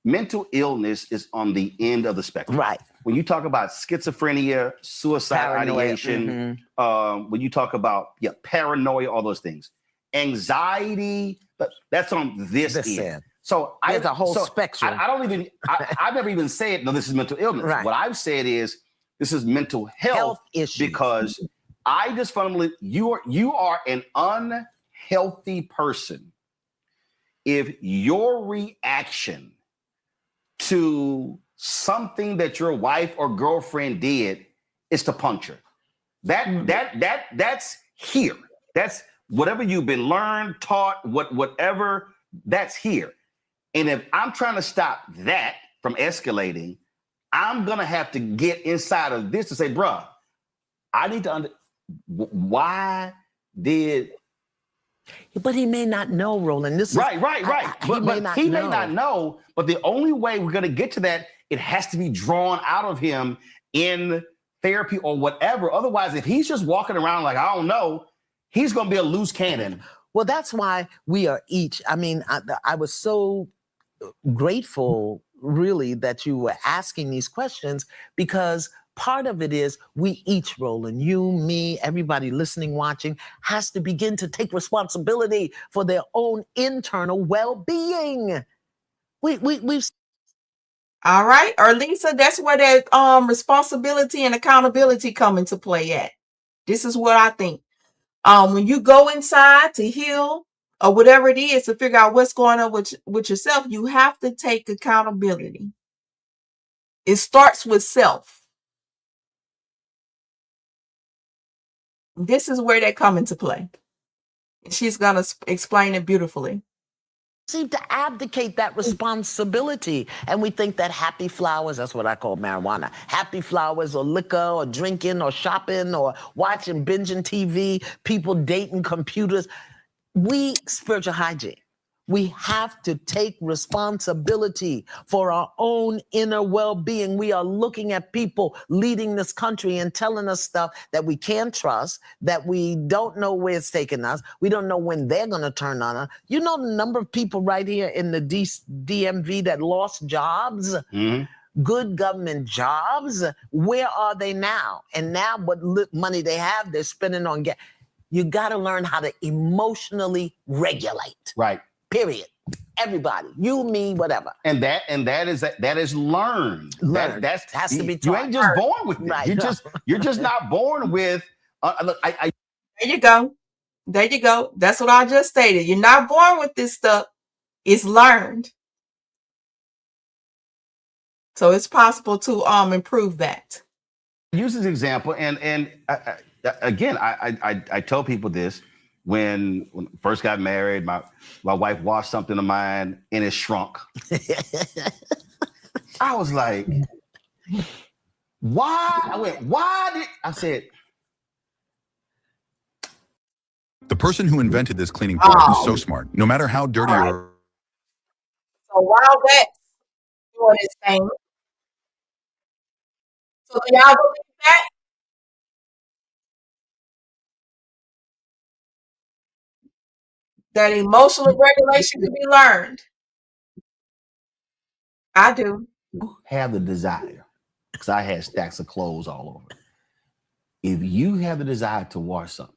S3: Mental illness is on the end of the spectrum.
S4: Right.
S3: When you talk about schizophrenia, suicide
S4: Paranoia,
S3: ideation, when you talk about paranoia, all those things, anxiety, that's on this end. So
S4: there's a whole spectrum.
S3: I've never even said, no, this is mental illness.
S4: Right.
S3: What I've said is this is mental health
S4: issues.
S3: Because I just fundamentally, you are an unhealthy person if your reaction to something that your wife or girlfriend did is to puncture. That's here. That's whatever you've been learned, taught, whatever, that's here. And if I'm trying to stop that from escalating, I'm gonna have to get inside of this to say, bruh, I need to why did.
S4: But he may not know, Roland. This is
S3: right.
S4: He may not
S3: know. But the only way we're going to get to that, it has to be drawn out of him in therapy or whatever. Otherwise, if he's just walking around like, I don't know, he's going to be a loose cannon.
S4: Well, that's why we are each. I mean, I was so grateful, really, that you were asking these questions, because part of it is we each, Roland, you, me, everybody listening, watching, has to begin to take responsibility for their own internal well-being. We've.
S2: All right, or Lisa, that's where that responsibility and accountability come into play at. This is what I think. When you go inside to heal or whatever it is to figure out what's going on with yourself, you have to take accountability. It starts with self. This is where they come into play. She's going to explain it beautifully.
S4: Seem to abdicate that responsibility. And we think that happy flowers, that's what I call marijuana, happy flowers or liquor or drinking or shopping or watching, binging TV, people dating computers. Spiritual hygiene. We have to take responsibility for our own inner well-being. We are looking at people leading this country and telling us stuff that we can't trust, that we don't know where it's taking us. We don't know when they're going to turn on us. You know the number of people right here in the DMV that lost jobs? Good government jobs? Where are they now? And now what money they have, they're spending on gas. You got to learn how to emotionally regulate.
S3: Right.
S4: Period. Everybody, you, me, whatever.
S3: And that is learned. That
S4: has to be taught.
S3: You ain't just born with it.
S4: Right.
S3: You're just not born with. Look,
S2: There you go. There you go. That's what I just stated. You're not born with this stuff. It's learned. So it's possible to improve that.
S3: Use this example, and again, I tell people this. When I first got married, my wife washed something of mine and it shrunk. I was like, why? I said.
S6: The person who invented this cleaning product is so smart. No matter how dirty or.
S2: So while that's doing its thing, so do y'all believe that? That emotional regulation can be learned. I do.
S3: Have the desire, because I had stacks of clothes all over. If you have the desire to wash something,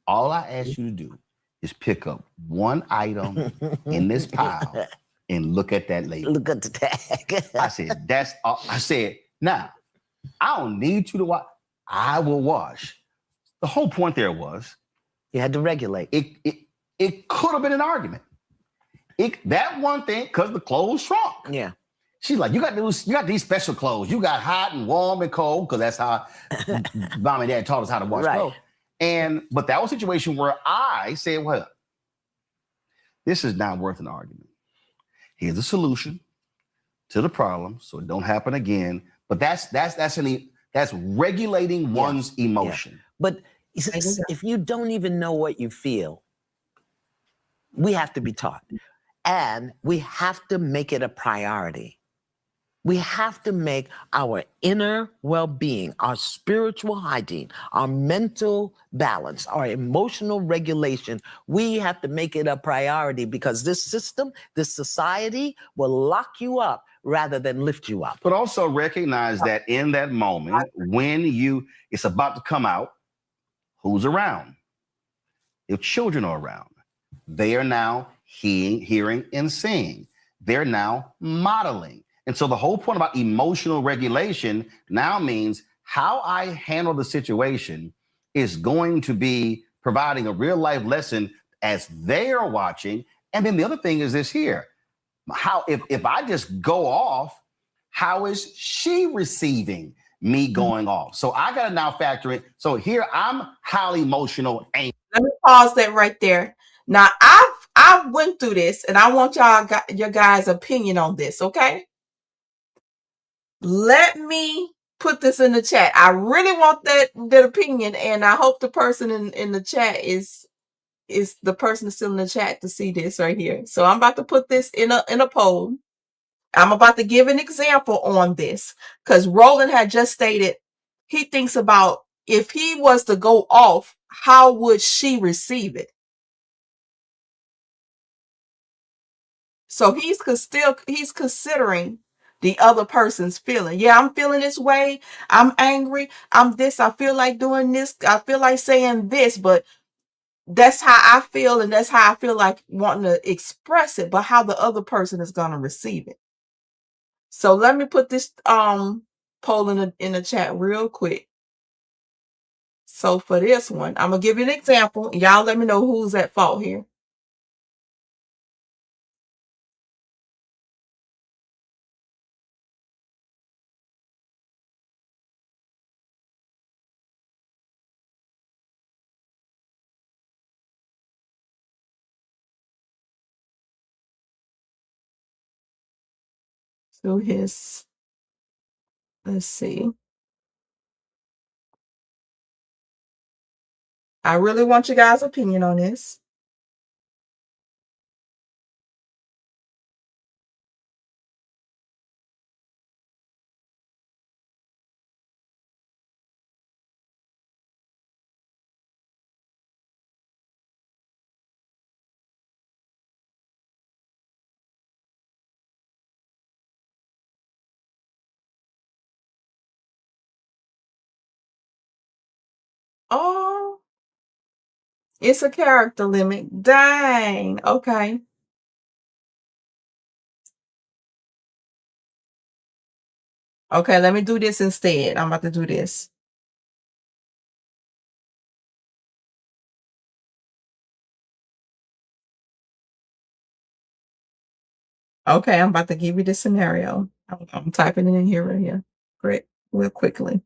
S3: all I ask you to do is pick up one item in this pile and look at that lady.
S4: Look at the tag.
S3: I said, that's all. I said, now, I don't need you to wash. I will wash. The whole point there was
S4: You had to regulate.
S3: it could have been an argument. That one thing, because the clothes shrunk.
S4: Yeah.
S3: She's like, you got these special clothes. You got hot and warm and cold, because that's how mom and dad taught us how to wash
S4: Right.
S3: clothes. But that was a situation where I said, well, this is not worth an argument. Here's a solution to the problem so it don't happen again. But that's regulating one's emotion.
S4: But if you don't even know what you feel, we have to be taught. And we have to make it a priority. We have to make our inner well-being, our spiritual hygiene, our mental balance, our emotional regulation, we have to make it a priority, because this system, this society will lock you up rather than lift you up.
S3: But also recognize that in that moment, when it's about to come out, who's around? If children are around, they are now hearing and seeing. They're now modeling. And so the whole point about emotional regulation now means how I handle the situation is going to be providing a real life lesson as they are watching. And then the other thing is this here. How if I just go off, how is she receiving me going off? So I got to now factor in. So here I'm highly emotional.
S2: Let me pause that right there. Now I went through this, and I want your guys' opinion on this. Okay, let me put this in the chat. I really want that opinion, and I hope the person in the chat is the person that's still in the chat to see this right here. So I'm about to put this in a poll. I'm about to give an example on this, because Roland had just stated he thinks about if he was to go off, how would she receive it? So he's considering the other person's feeling. Yeah, I'm feeling this way. I'm angry. I'm this. I feel like doing this. I feel like saying this, but that's how I feel, and that's how I feel like wanting to express it, but how the other person is going to receive it. So let me put this poll in the chat real quick. So for this one, I'm going to give you an example. Y'all let me know who's at fault here. So let's see. I really want you guys' opinion on this. Oh, it's a character limit. Dang. Okay. Okay, let me do this instead. I'm about to do this. Okay, I'm about to give you the scenario. I'm typing it in here right here. Great. Real quickly.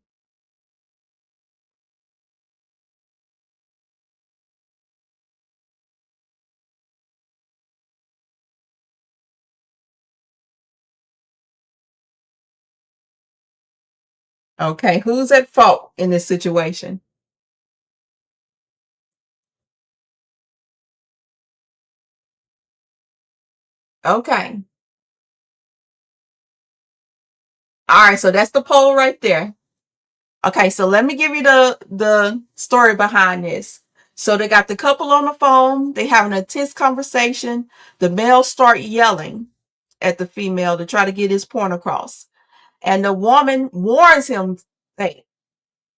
S2: Okay, who's at fault in this situation? Okay. All right, so that's the poll right there. Okay, so let me give you the story behind this. So they got the couple on the phone. They having a tense conversation. The male start yelling at the female to try to get his point across. And the woman warns him, hey,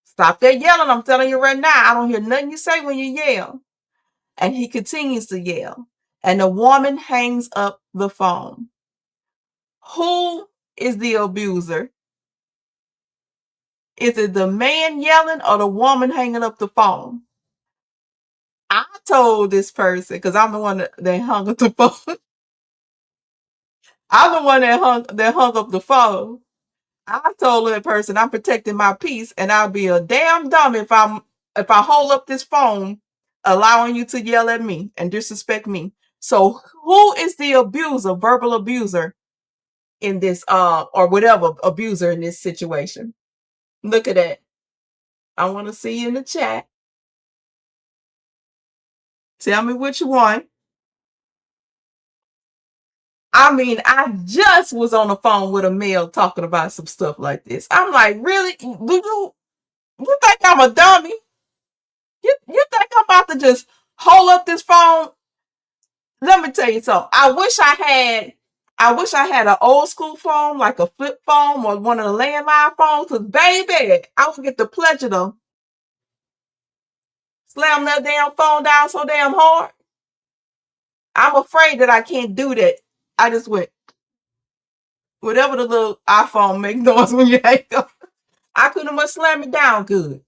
S2: stop that yelling. I'm telling you right now, I don't hear nothing you say when you yell. And he continues to yell. And the woman hangs up the phone. Who is the abuser? Is it the man yelling or the woman hanging up the phone? I told this person, because I'm the one that hung up the phone. I'm the one that hung up the phone. I told that person I'm protecting my peace, and I'll be a damn dumb if I hold up this phone, allowing you to yell at me and disrespect me. So who is the abuser, verbal abuser in this or whatever abuser in this situation? Look at that. I want to see you in the chat. Tell me which one. I mean, I just was on the phone with a male talking about some stuff like this. I'm like, really? Do you think I'm a dummy? You think I'm about to just hold up this phone? Let me tell you something. I wish I had an old school phone, like a flip phone or one of the landline phones, because baby, I would get the pleasure to slam that damn phone down so damn hard. I'm afraid that I can't do that. I just went, whatever the little iPhone make noise when you hang up. I couldn't much slam it down good.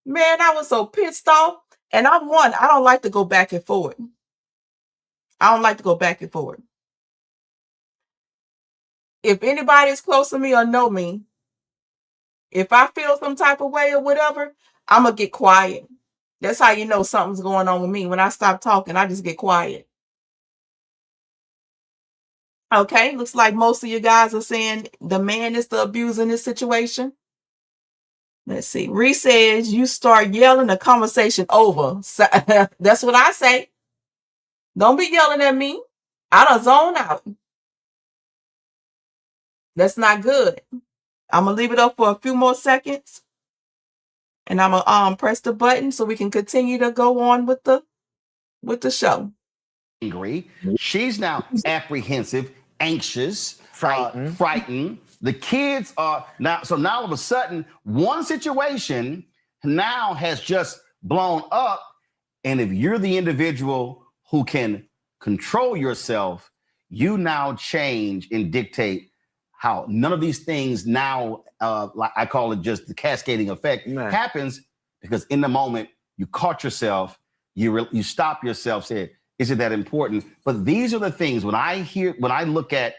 S2: Man, I was so pissed off. And I don't like to go back and forth. I don't like to go back and forth. If anybody is close to me or know me, if I feel some type of way or whatever, I'm going to get quiet. That's how you know something's going on with me. When I stop talking, I just get quiet. Okay, looks like most of you guys are saying the man is the abuser in this situation. Let's see. Reese says you start yelling, the conversation over. So, that's what I say. Don't be yelling at me. I done zone out. That's not good. I'm gonna leave it up for a few more seconds, and I'm gonna press the button so we can continue to go on with the show.
S3: Angry. She's now apprehensive, anxious,
S4: Frightened.
S3: frightened. The kids are now. So now all of a sudden, one situation now has just blown up. And if you're the individual who can control yourself, you now change and dictate how none of these things now, like I call it just the cascading effect,
S4: Right.
S3: happens because in the moment you caught yourself, you stop yourself, say, is it that important? But these are the things when I look at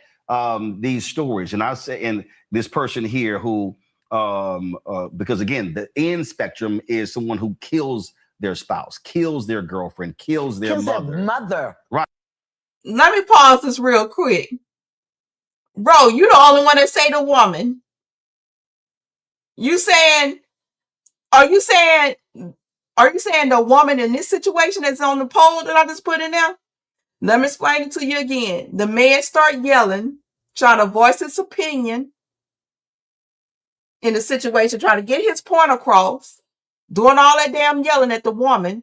S3: these stories, and I say, and this person here who, because again, the end spectrum is someone who kills their spouse, kills their girlfriend, kills their mother.
S2: Let me pause this real quick. Bro, you the only one that say the woman. Are you saying the woman in this situation that's on the poll that I just put in there? Let me explain it to you again. The man start yelling, trying to voice his opinion in the situation, trying to get his point across, doing all that damn yelling at the woman.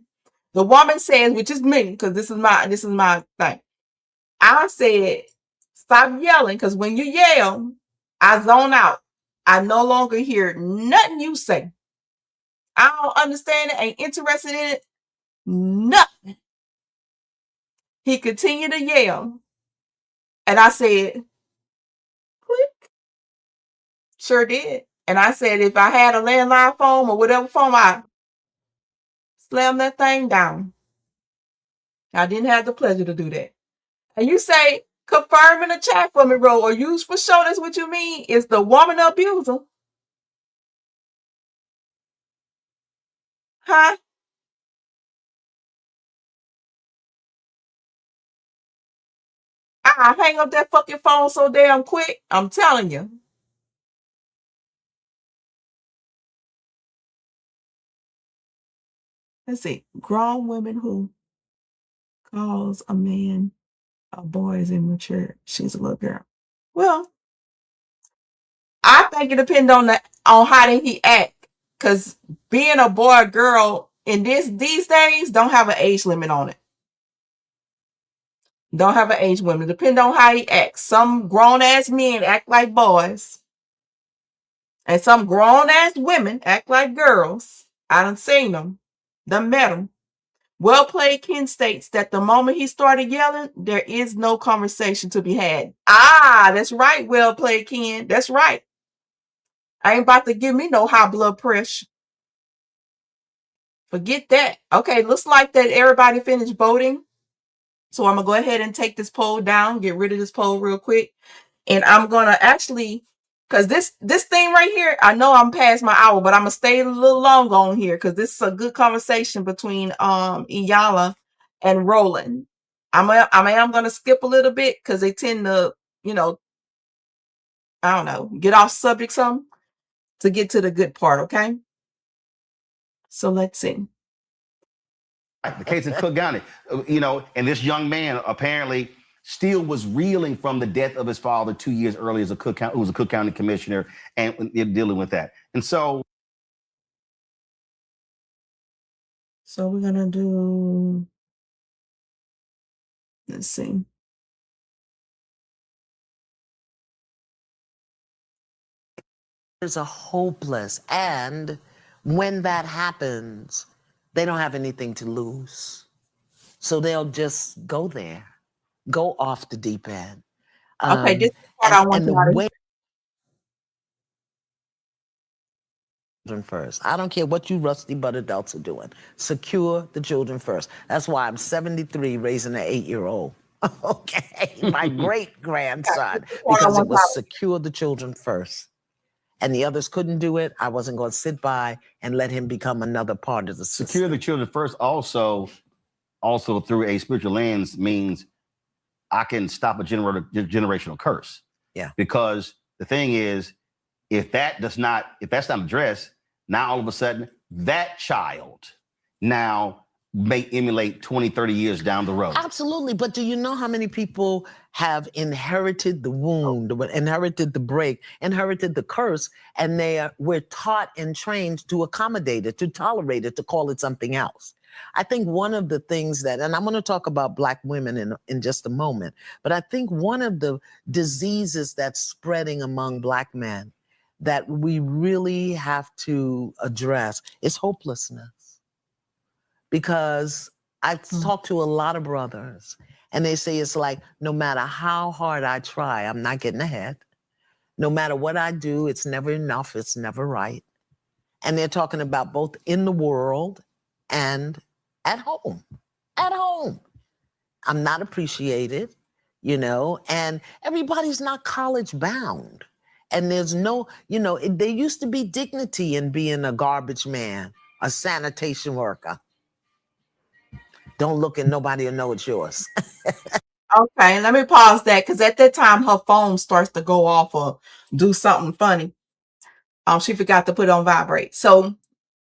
S2: The woman says, which is me, because this is my thing. I said, stop yelling, because when you yell, I zone out. I no longer hear nothing you say. I don't understand it, ain't interested in it, nothing. He continued to yell. And I said, click. Sure did. And I said, if I had a landline phone or whatever phone, I slammed that thing down. I didn't have the pleasure to do that. And you say, confirm in the chat for me, Ro, or use for sure that's what you mean. Is the woman abuser? Huh? I hang up that fucking phone so damn quick. I'm telling you. Let's see. Grown women who calls a man a boy is immature. She's a little girl. Well, I think it depends on how did he act. Because being a boy or girl in these days don't have an age limit on it. Don't have an age limit. Depend on how he acts. Some grown ass men act like boys. And some grown ass women act like girls. I done seen them. Done met them. Well played Ken states that the moment he started yelling, there is no conversation to be had. Ah, that's right. Well played, Ken. That's right. I ain't about to give me no high blood pressure. Forget that. Okay, looks like that everybody finished voting. So I'm going to go ahead and take this poll down, get rid of this poll real quick. And I'm going to actually, because this thing right here, I know I'm past my hour, but I'm going to stay a little long on here because this is a good conversation between Iyanla and Roland. I am going to skip a little bit because they tend to, I don't know, get off subject some to get to the good part, okay? So let's see.
S3: The case in Cook County, and this young man apparently still was reeling from the death of his father 2 years earlier who was a Cook County commissioner and dealing with that. And so
S2: we're going to do, let's see.
S4: Are hopeless. And when that happens, they don't have anything to lose. So they'll just go there, go off the deep end.
S2: Okay, this is what I want to
S4: children first. I don't care what you rusty butt adults are doing. Secure the children first. That's why I'm 73 raising an 8-year-old. Okay, my great grandson, because it was secure the children first. And the others couldn't do it. I wasn't going to sit by and let him become another part of the system.
S3: Secure the children first also through a spiritual lens means I can stop a generational curse.
S4: Yeah.
S3: Because the thing is, if that's not addressed, now all of a sudden that child now may emulate 20, 30 years down the road.
S4: Absolutely. But do you know how many people have inherited the wound, inherited the break, inherited the curse, and we're taught and trained to accommodate it, to tolerate it, to call it something else. I think one of the things that, and I'm going to talk about Black women in just a moment, but I think one of the diseases that's spreading among Black men that we really have to address is hopelessness. Because I've talked to a lot of brothers and they say it's like, no matter how hard I try, I'm not getting ahead. No matter what I do, it's never enough, it's never right. And they're talking about both in the world and at home. At home. I'm not appreciated, and everybody's not college bound. And there's no, there used to be dignity in being a garbage man, a sanitation worker. Don't look and nobody will know it's yours.
S2: Okay, let me pause that because at that time her phone starts to go off or do something funny. She forgot to put it on vibrate. So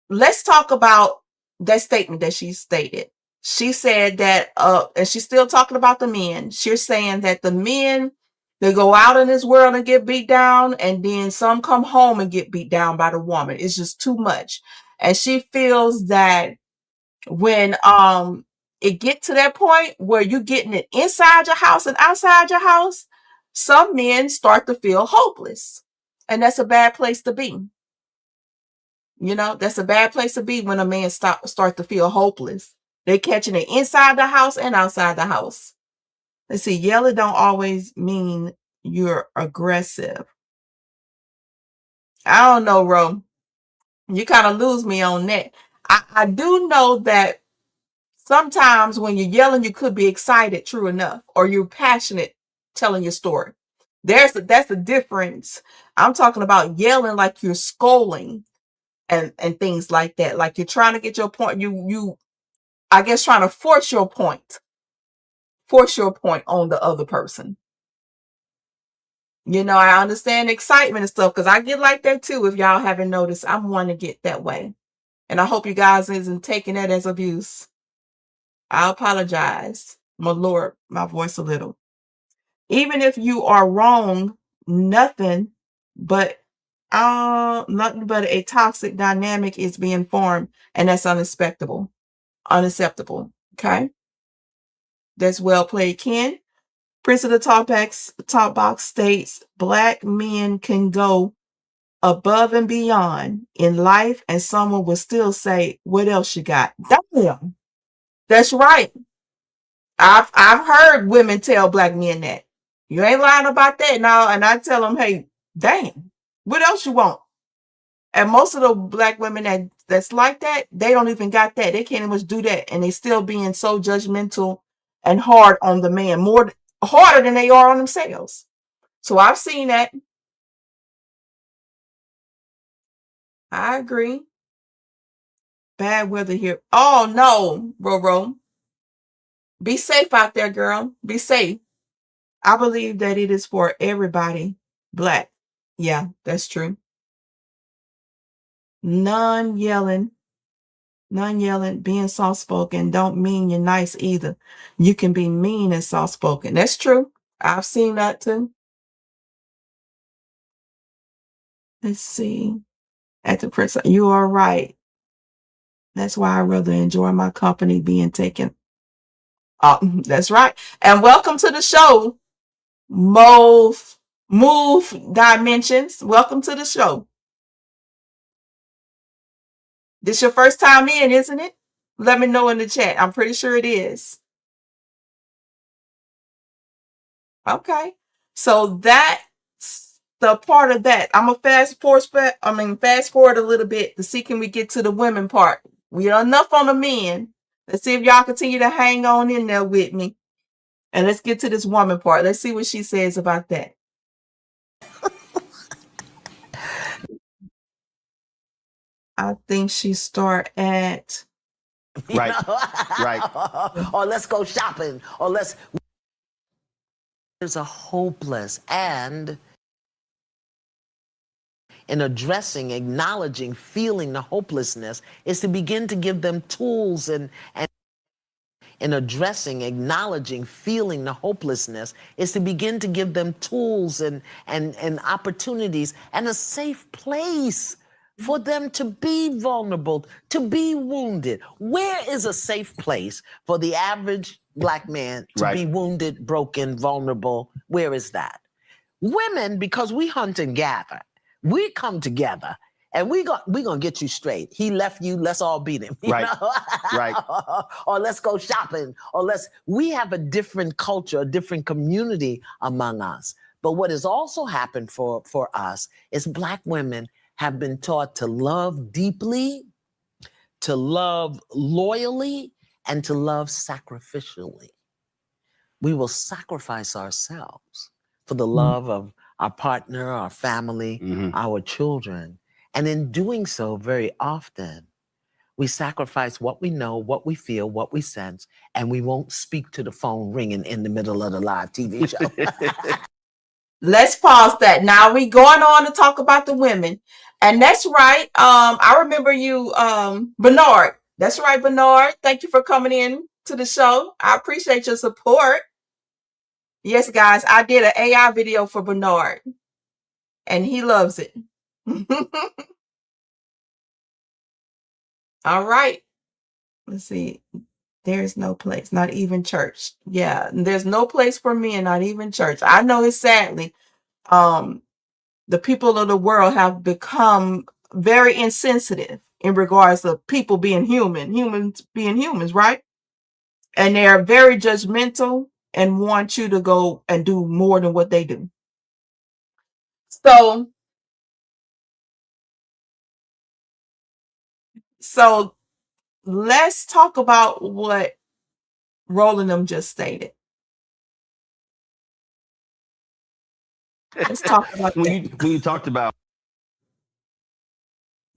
S2: let's talk about that statement that she stated. She said that, and she's still talking about the men. She's saying that the men, they go out in this world and get beat down, and then some come home and get beat down by the woman. It's just too much. And she feels that when it get to that point where you're getting it inside your house and outside your house, some men start to feel hopeless. And that's a bad place to be. That's a bad place to be when a man start to feel hopeless. They're catching it inside the house and outside the house. Let's see, yelling don't always mean you're aggressive. I don't know, Ro. You kind of lose me on that. I do know that sometimes when you're yelling, you could be excited, true enough, or you're passionate telling your story. That's the difference. I'm talking about yelling like you're scolding and things like that. Like you're trying to get your point. You I guess trying to force your point on the other person. I understand excitement and stuff because I get like that too. If y'all haven't noticed, I'm one to get that way. And I hope you guys isn't taking that as abuse. I apologize. My Lord, my voice a little. Even if you are wrong, nothing but a toxic dynamic is being formed, and that's unacceptable. Okay? That's well played, Ken. Prince of the Top Box states Black men can go above and beyond in life, and someone will still say, "What else you got?" Damn. That's right. I've heard women tell black men that. You ain't lying about that now. And I tell them, hey, dang, what else you want? And most of the black women that's like that, they don't even got that. They can't even do that. And they still being so judgmental and hard on the man, more harder than they are on themselves. So I've seen that. I agree. Bad weather here. Oh no, Roro. Be safe out there, girl. Be safe. I believe that it is for everybody black. Yeah, that's true. None yelling, being soft spoken don't mean you're nice either. You can be mean and soft spoken. That's true. I've seen that too. Let's see. At the press, you are right. That's why I rather enjoy my company being taken. That's right. And welcome to the show, Move Dimensions. Welcome to the show. This your first time in, isn't it? Let me know in the chat. I'm pretty sure it is. Okay. So that's the part of that. I'm gonna fast forward a little bit to see can we get to the women part. We are enough on the men. Let's see if y'all continue to hang on in there with me. And let's get to this woman part. Let's see what she says about that. I think she start at
S3: Right. Right.
S4: Or let's go shopping. Or there's a hopeless, and in addressing, acknowledging, feeling the hopelessness is to begin to give them tools and in addressing, acknowledging, feeling the hopelessness is to begin to give them tools and opportunities and a safe place for them to be vulnerable, to be wounded. Where is a safe place for the average black man to
S3: Right.
S4: be wounded, broken, vulnerable? Where is that? Women, because we hunt and gather, we come together and we gonna get you straight. He left you, let's all beat him. You
S3: Right.
S4: know?
S3: Right.
S4: Or let's go shopping. We have a different culture, a different community among us. But what has also happened for us is black women have been taught to love deeply, to love loyally, and to love sacrificially. We will sacrifice ourselves for the love of our partner, our family, our children. And in doing so, very often, we sacrifice what we know, what we feel, what we sense, and we won't speak to the phone ringing in the middle of the live TV show.
S2: Let's pause that. Now we going on to talk about the women. And that's right. I remember you, Bernard. That's right, Bernard. Thank you for coming in to the show. I appreciate your support. Yes, guys, I did an AI video for Bernard. And he loves it. All right. Let's see. There's no place, not even church. Yeah, there's no place for men, not even church. I know it's sadly, the people of the world have become very insensitive in regards to people being humans being humans, right? And they're very judgmental and want you to go and do more than what they do. So let's talk about what Roland them just stated. Let's talk about
S3: when you talked about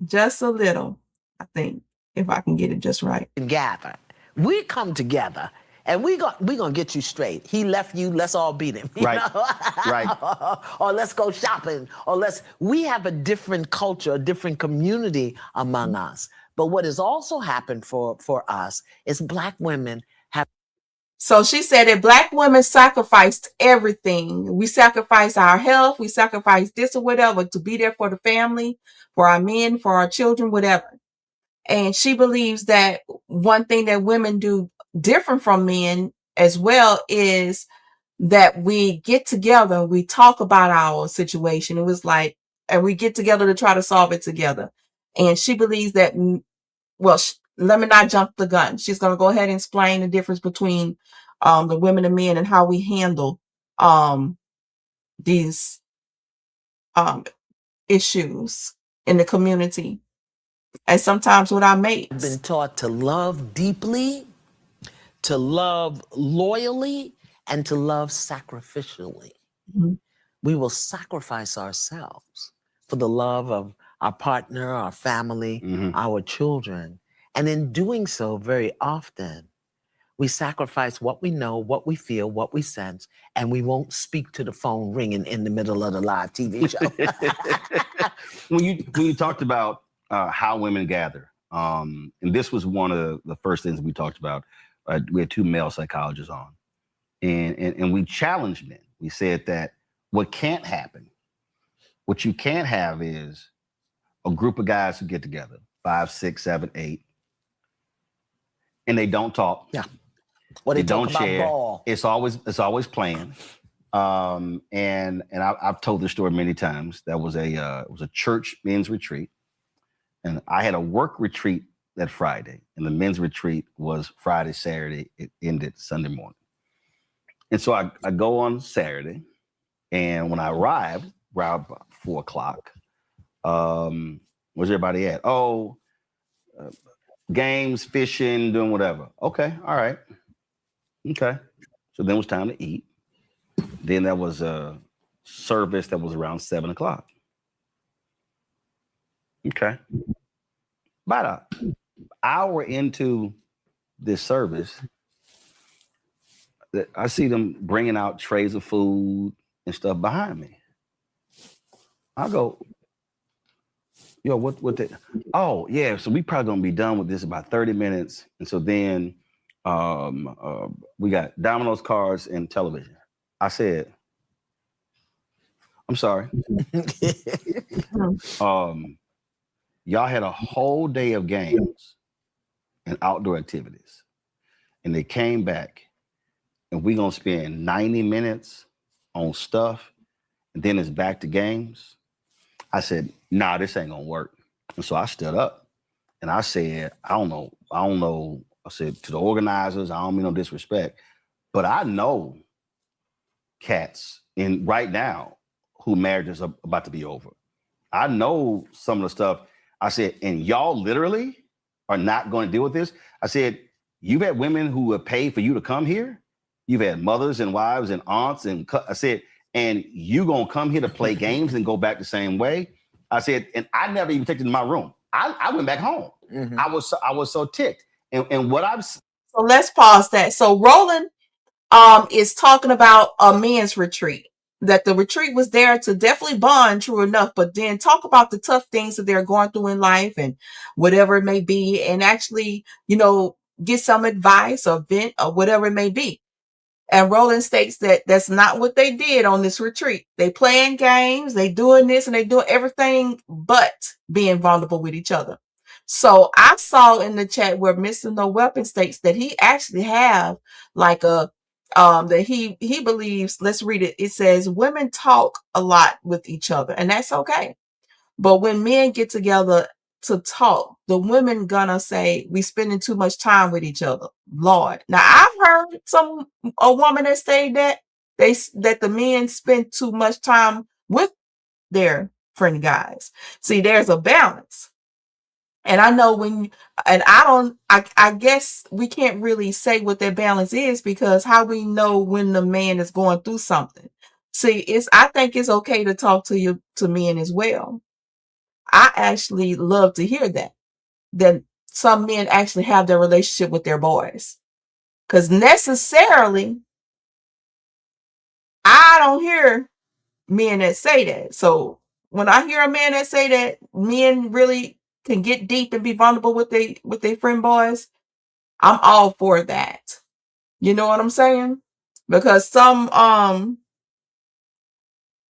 S2: just a little, I think, if I can get it just right.
S4: Gather. We come together and we gonna get you straight. He left you, let's all beat him. You
S3: Right.
S4: know?
S3: Right.
S4: Or let's go shopping. We have a different culture, a different community among us. But what has also happened for us is black women have.
S2: So she said that black women sacrificed everything. We sacrifice our health, we sacrifice this or whatever to be there for the family, for our men, for our children, whatever. And she believes that one thing that women do different from men as well is that we get together, we talk about our situation. It was like, and we get together to try to solve it together. And she believes that, well, let me not jump the gun. She's going to go ahead and explain the difference between the women and men and how we handle these issues in the community. And sometimes with our
S4: I've
S2: mates.
S4: been taught to love deeply, to love loyally, and to love sacrificially.
S2: Mhm.
S4: We will sacrifice ourselves for the love of our partner, our family, our children. And in doing so, very often, we sacrifice what we know, what we feel, what we sense, and we won't speak to the phone ringing in the middle of the live TV show.
S3: when you talked about how women gather, and this was one of the first things we talked about. We had two male psychologists on, and we challenged men. We said that what can't happen, what you can't have is a group of guys who get together, 5, 6, 7, 8, and they don't talk.
S4: Yeah. Or they
S3: don't
S4: talk about
S3: share.
S4: ball.
S3: It's always playing. And I've told this story many times. That was it was a church men's retreat, and I had a work retreat that Friday, and the men's retreat was Friday, Saturday. It ended Sunday morning, and so I go on Saturday, and when I arrived around 4:00, where's everybody at? Oh, games, fishing, doing whatever. Okay, all right, okay. So then it was time to eat. Then there was a service that was around 7:00. Okay. About an hour into this service, I see them bringing out trays of food and stuff behind me. I go, yo, what the? Oh, yeah. So we probably gonna be done with this about 30 minutes. And so then we got Domino's cards and television. I said, I'm sorry. Y'all had a whole day of games and outdoor activities. And they came back, and we're gonna spend 90 minutes on stuff, and then it's back to games. I said, nah, this ain't gonna work. And so I stood up and I said, I don't know. I said to the organizers, I don't mean no disrespect, but I know cats in right now who marriages are about to be over. I know some of the stuff. I said, and y'all literally are not going to deal with this. I said, you've had women who have paid for you to come here. You've had mothers and wives and aunts. And I said, and you going to come here to play games and go back the same way. I said, and I never even took it in my room. I went back home.
S4: Mhm.
S3: I was so ticked. And what I've
S2: So let's pause that. So Roland is talking about a men's retreat. That the retreat was there to definitely bond, true enough, but then talk about the tough things that they're going through in life and whatever it may be, and actually, get some advice or vent or whatever it may be. And Roland states that that's not what they did on this retreat. They playing games, they doing this, and they doing everything but being vulnerable with each other. So I saw in the chat where Mr. No Weapon states that he actually have like a that he believes, let's read it. It says women talk a lot with each other, and that's okay. But when men get together to talk, the women gonna say we spending too much time with each other. Lord, now I've heard a woman that say that that the men spend too much time with their friend guys. See, there's a balance. And I know I guess we can't really say what that balance is, because how we know when the man is going through something. See, I think it's okay to talk to men as well. I actually love to hear that some men actually have their relationship with their boys. Because necessarily, I don't hear men that say that. So when I hear a man that say that men really can get deep and be vulnerable with their friend boys, I'm all for that. You know what I'm saying? Because for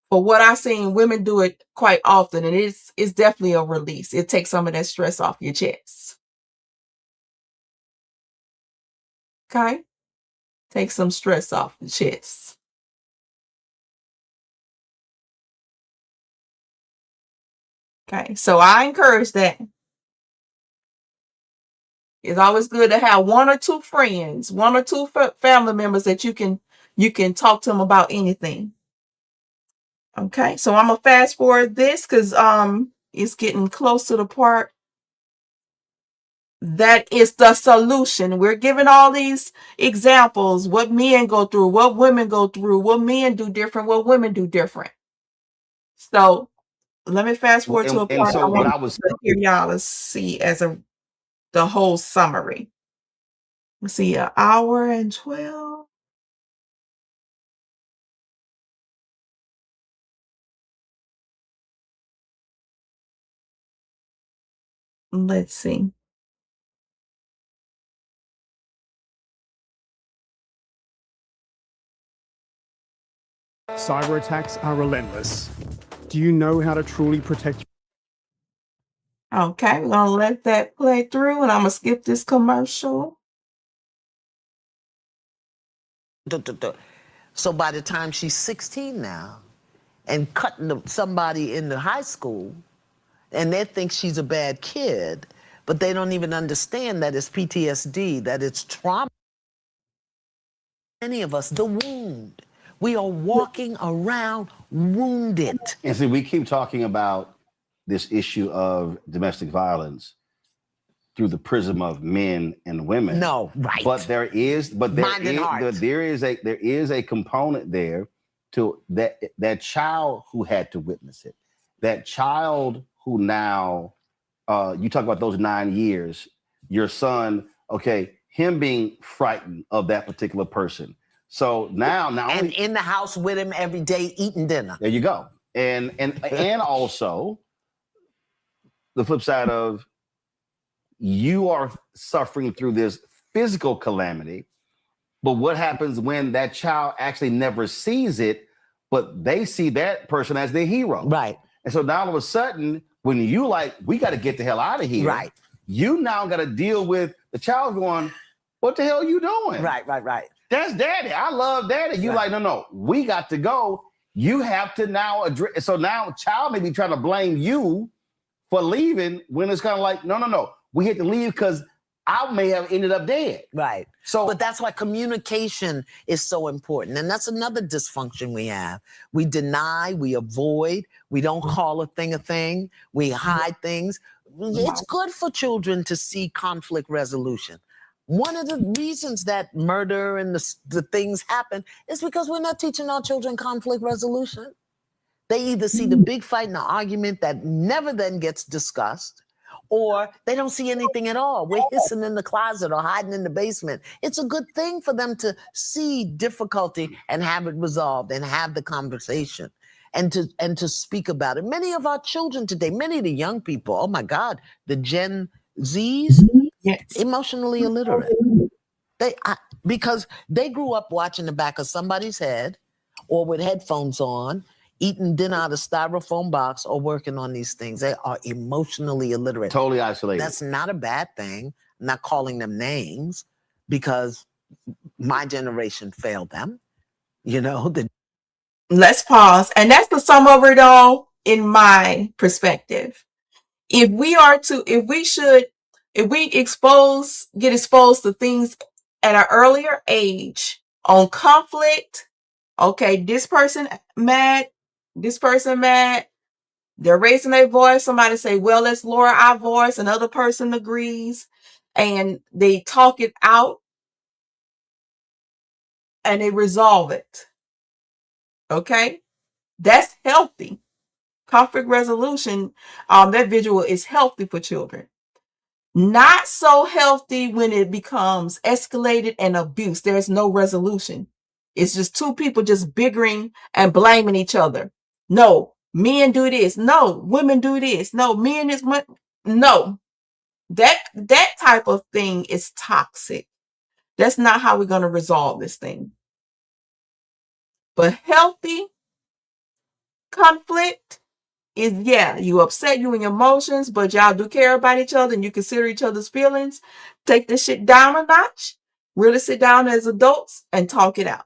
S2: what I've seen, women do it quite often, and it's definitely a release. It takes some of that stress off your chest. Okay? Take some stress off the chest. Okay, so I encourage that. It's always good to have one or two friends, one or two family members that you can talk to them about anything. Okay, so I'm gonna fast forward this because it's getting close to the part that is the solution. We're giving all these examples, what men go through, what women go through, what men do different, what women do different. So let me fast forward to a
S3: And
S2: part
S3: so
S2: I
S3: what
S2: want
S3: I was
S2: to hear y'all to see as the whole summary. Let's see, an hour and 12. Let's see.
S7: Cyber attacks are relentless. Do you know how to truly protect?
S2: Okay, we're gonna let that play through, and I'm gonna skip this commercial.
S4: So by the time she's 16 now and cutting somebody in the high school, and they think she's a bad kid, but they don't even understand that it's PTSD, that it's trauma. Many of us, the wound. We are walking around wounded.
S3: And see, we keep talking about this issue of domestic violence through the prism of men and women.
S4: No, right.
S3: But there is a component there to that child who had to witness it. That child who now you talk about those 9 years, your son, okay, him being frightened of that particular person. So now
S4: and in the house with him every day eating dinner.
S3: There you go. And also the flip side of you are suffering through this physical calamity, but what happens when that child actually never sees it, but they see that person as their hero?
S4: Right.
S3: And so now all of a sudden, when you we got to get the hell out of here.
S4: Right.
S3: You now got to deal with the child going, what the hell are you doing?
S4: Right.
S3: That's daddy. I love daddy. You
S4: Right.
S3: no, we got to go. You have to now address. So now child may be trying to blame you for leaving when it's kind of like, no. We had to leave because I may have ended up dead.
S4: Right.
S3: So,
S4: but that's why communication is so important. And that's another dysfunction we have. We deny, we avoid, we don't call a thing, we hide things. It's good for children to see conflict resolution. One of the reasons that murder and the things happen is because we're not teaching our children conflict resolution. They either see the big fight and the argument that never then gets discussed, or they don't see anything at all. We're hissing in the closet or hiding in the basement. It's a good thing for them to see difficulty and have it resolved and have the conversation and to speak about it. Many of our children today, many of the young people, oh my God, the Gen Zs,
S2: Yes.
S4: emotionally illiterate. Because they grew up watching the back of somebody's head or with headphones on, eating dinner out of styrofoam box or working on these things. They are emotionally illiterate.
S3: Totally isolated.
S4: That's not a bad thing. I'm not calling them names because my generation failed them.
S2: Let's pause. And that's the sum of it all in my perspective. If we get exposed to things at an earlier age on conflict, okay, this person mad, they're raising their voice. Somebody say, well, let's lower our voice. Another person agrees and they talk it out and they resolve it. Okay. That's healthy. Conflict resolution, that visual is healthy for children. Not so healthy when it becomes escalated and abuse. There's no resolution. It's just two people just bickering and blaming each other. No, men do this. No, women do this. No, men is no. That type of thing is toxic. That's not how we're going to resolve this thing. But healthy conflict is, you upset, you and your emotions, but y'all do care about each other and you consider each other's feelings. Take this shit down a notch. Really sit down as adults and talk it out.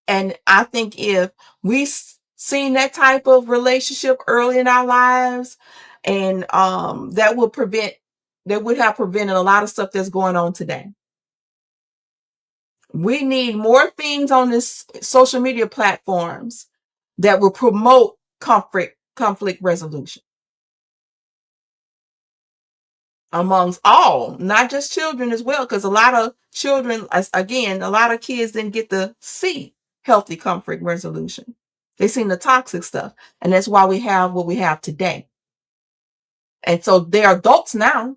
S2: And I think if we seen that type of relationship early in our lives, and that will prevent that would have prevented a lot of stuff that's going on today. We need more things on this social media platforms that will promote conflict resolution amongst all, not just children as well, because a lot of children, again, a lot of kids didn't get to see healthy conflict resolution. They seen the toxic stuff, and that's why we have what we have today. And so they're adults now.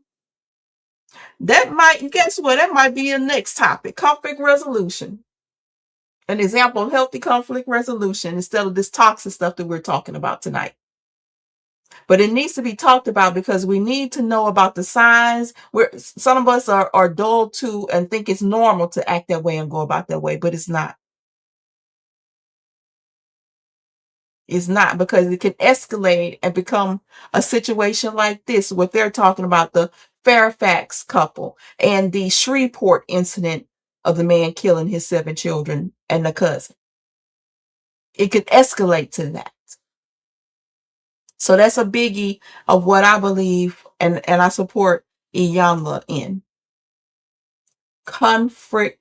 S2: That might, guess what? That might be the next topic, conflict resolution. An example of healthy conflict resolution instead of this toxic stuff that we're talking about tonight. But it needs to be talked about because we need to know about the signs. Where some of us are dull to and think it's normal to act that way and go about that way, but it's not. It's not, because it can escalate and become a situation like this, what they're talking about, the Fairfax couple and the Shreveport incident of the man killing his 7 children and the cousin. It could escalate to that. So that's a biggie of what I believe and I support Iyanla in. Conflict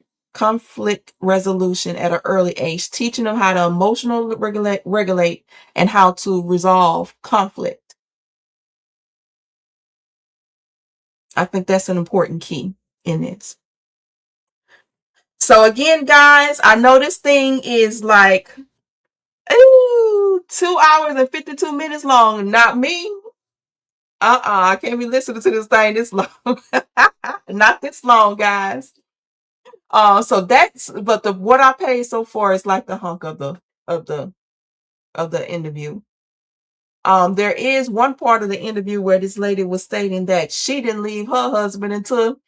S2: resolution at an early age, teaching them how to emotionally regulate and how to resolve conflict. I think that's an important key in this. So again, guys, I know this thing is like 2 hours and 52 minutes long. Not me. I can't be listening to this thing this long. Not this long, guys. So that's, but what I paid so far is like the hunk of the interview. There is one part of the interview where this lady was stating that she didn't leave her husband until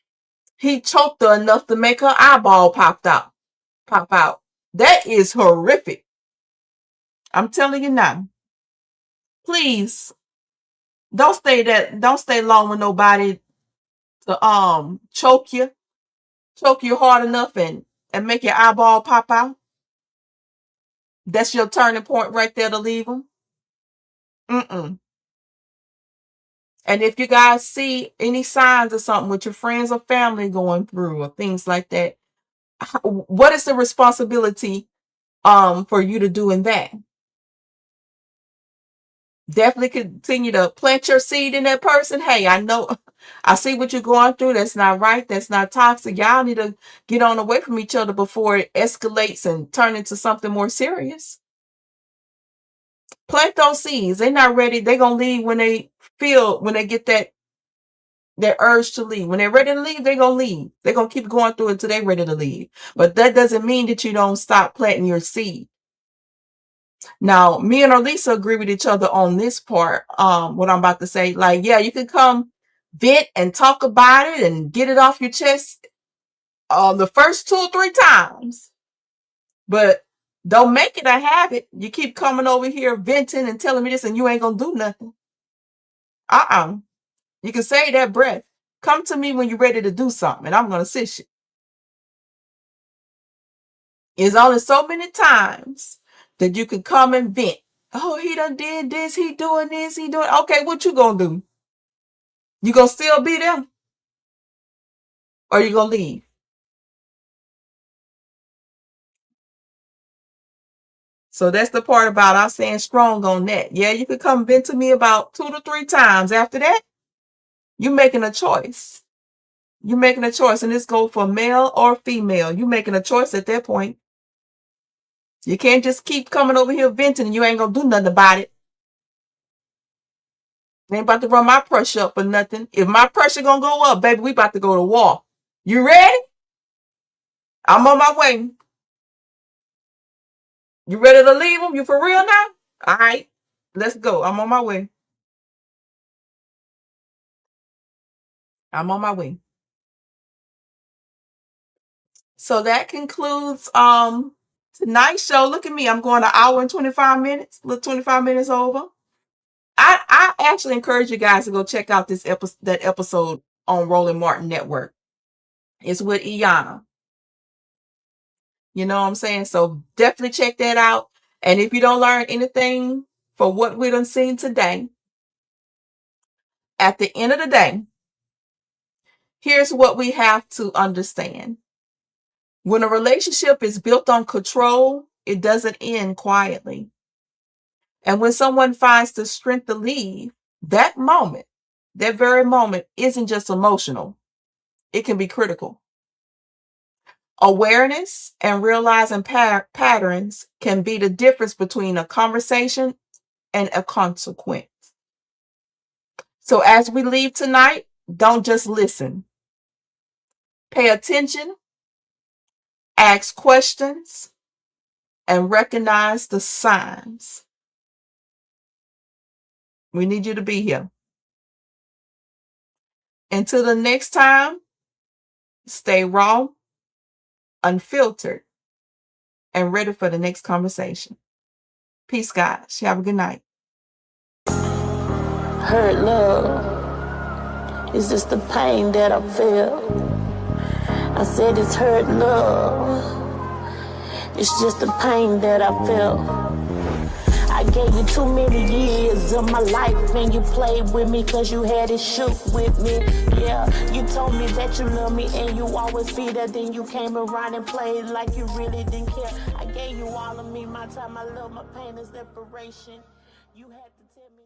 S2: he choked her enough to make her eyeball pop out. That is horrific. I'm telling you now. Please don't stay long with nobody to choke you hard enough and make your eyeball pop out. That's your turning point right there to leave them. And if you guys see any signs of something with your friends or family going through or things like that, what is the responsibility for you to do in that? Definitely continue to plant your seed in that person. Hey, I know, I see what you're going through. That's not right. That's not toxic. Y'all need to get on away from each other before it escalates and turn into something more serious. Plant those seeds. They're not ready. They're going to leave when they get that urge to leave. When they're ready to leave, they're going to leave. They're going to keep going through until they're ready to leave. But that doesn't mean that you don't stop planting your seed. Now, me and Elisa agree with each other on this part. What I'm about to say, like, yeah, you can come vent and talk about it and get it off your chest the first 2 or 3 times, but don't make it a habit. You keep coming over here venting and telling me this and you ain't gonna do nothing. You can save that breath. Come to me when you're ready to do something and I'm gonna assist you. It's only so many times that you can come and vent. Oh, he done did this, he doing this, he doing. Okay, what you gonna do? You gonna still be there? Or you gonna leave? So that's the part about us saying strong on that. Yeah, you could come vent to me about 2 to 3 times. After that, you're making a choice. You're making a choice, and this goes for male or female. You're making a choice at that point. You can't just keep coming over here venting and you ain't gonna do nothing about it. I ain't about to run my pressure up for nothing. If my pressure gonna go up, baby, we about to go to war. You ready? I'm on my way. You ready to leave them? You for real now? All right, let's go. I'm on my way. I'm on my way. So that concludes tonight's show. Look at me. I'm going 1 hour and 25 minutes. Look, 25 minutes over. I actually encourage you guys to go check out that episode on Roland Martin Network. It's with Iyanla. You know what I'm saying? So definitely check that out. And if you don't learn anything for what we done seen today, at the end of the day, Here's what we have to understand. When a relationship is built on control, it doesn't end quietly. And when someone finds the strength to leave, that very moment isn't just emotional. It can be critical. Awareness and realizing patterns can be the difference between a conversation and a consequence. So as we leave tonight, don't just listen. Pay attention, ask questions, and recognize the signs. We need you to be here. Until the next time, stay raw, unfiltered, and ready for the next conversation. Peace, guys. Have a good night.
S8: Hurt love is just the pain that I feel. I said it's hurt love. It's just the pain that I feel. I gave you too many years of my life and you played with me cause you had it shook with me. Yeah, you told me that you love me and you always be there. Then you came around and played like you really didn't care. I gave you all of me, my time, my love, my pain and separation. You had to tell me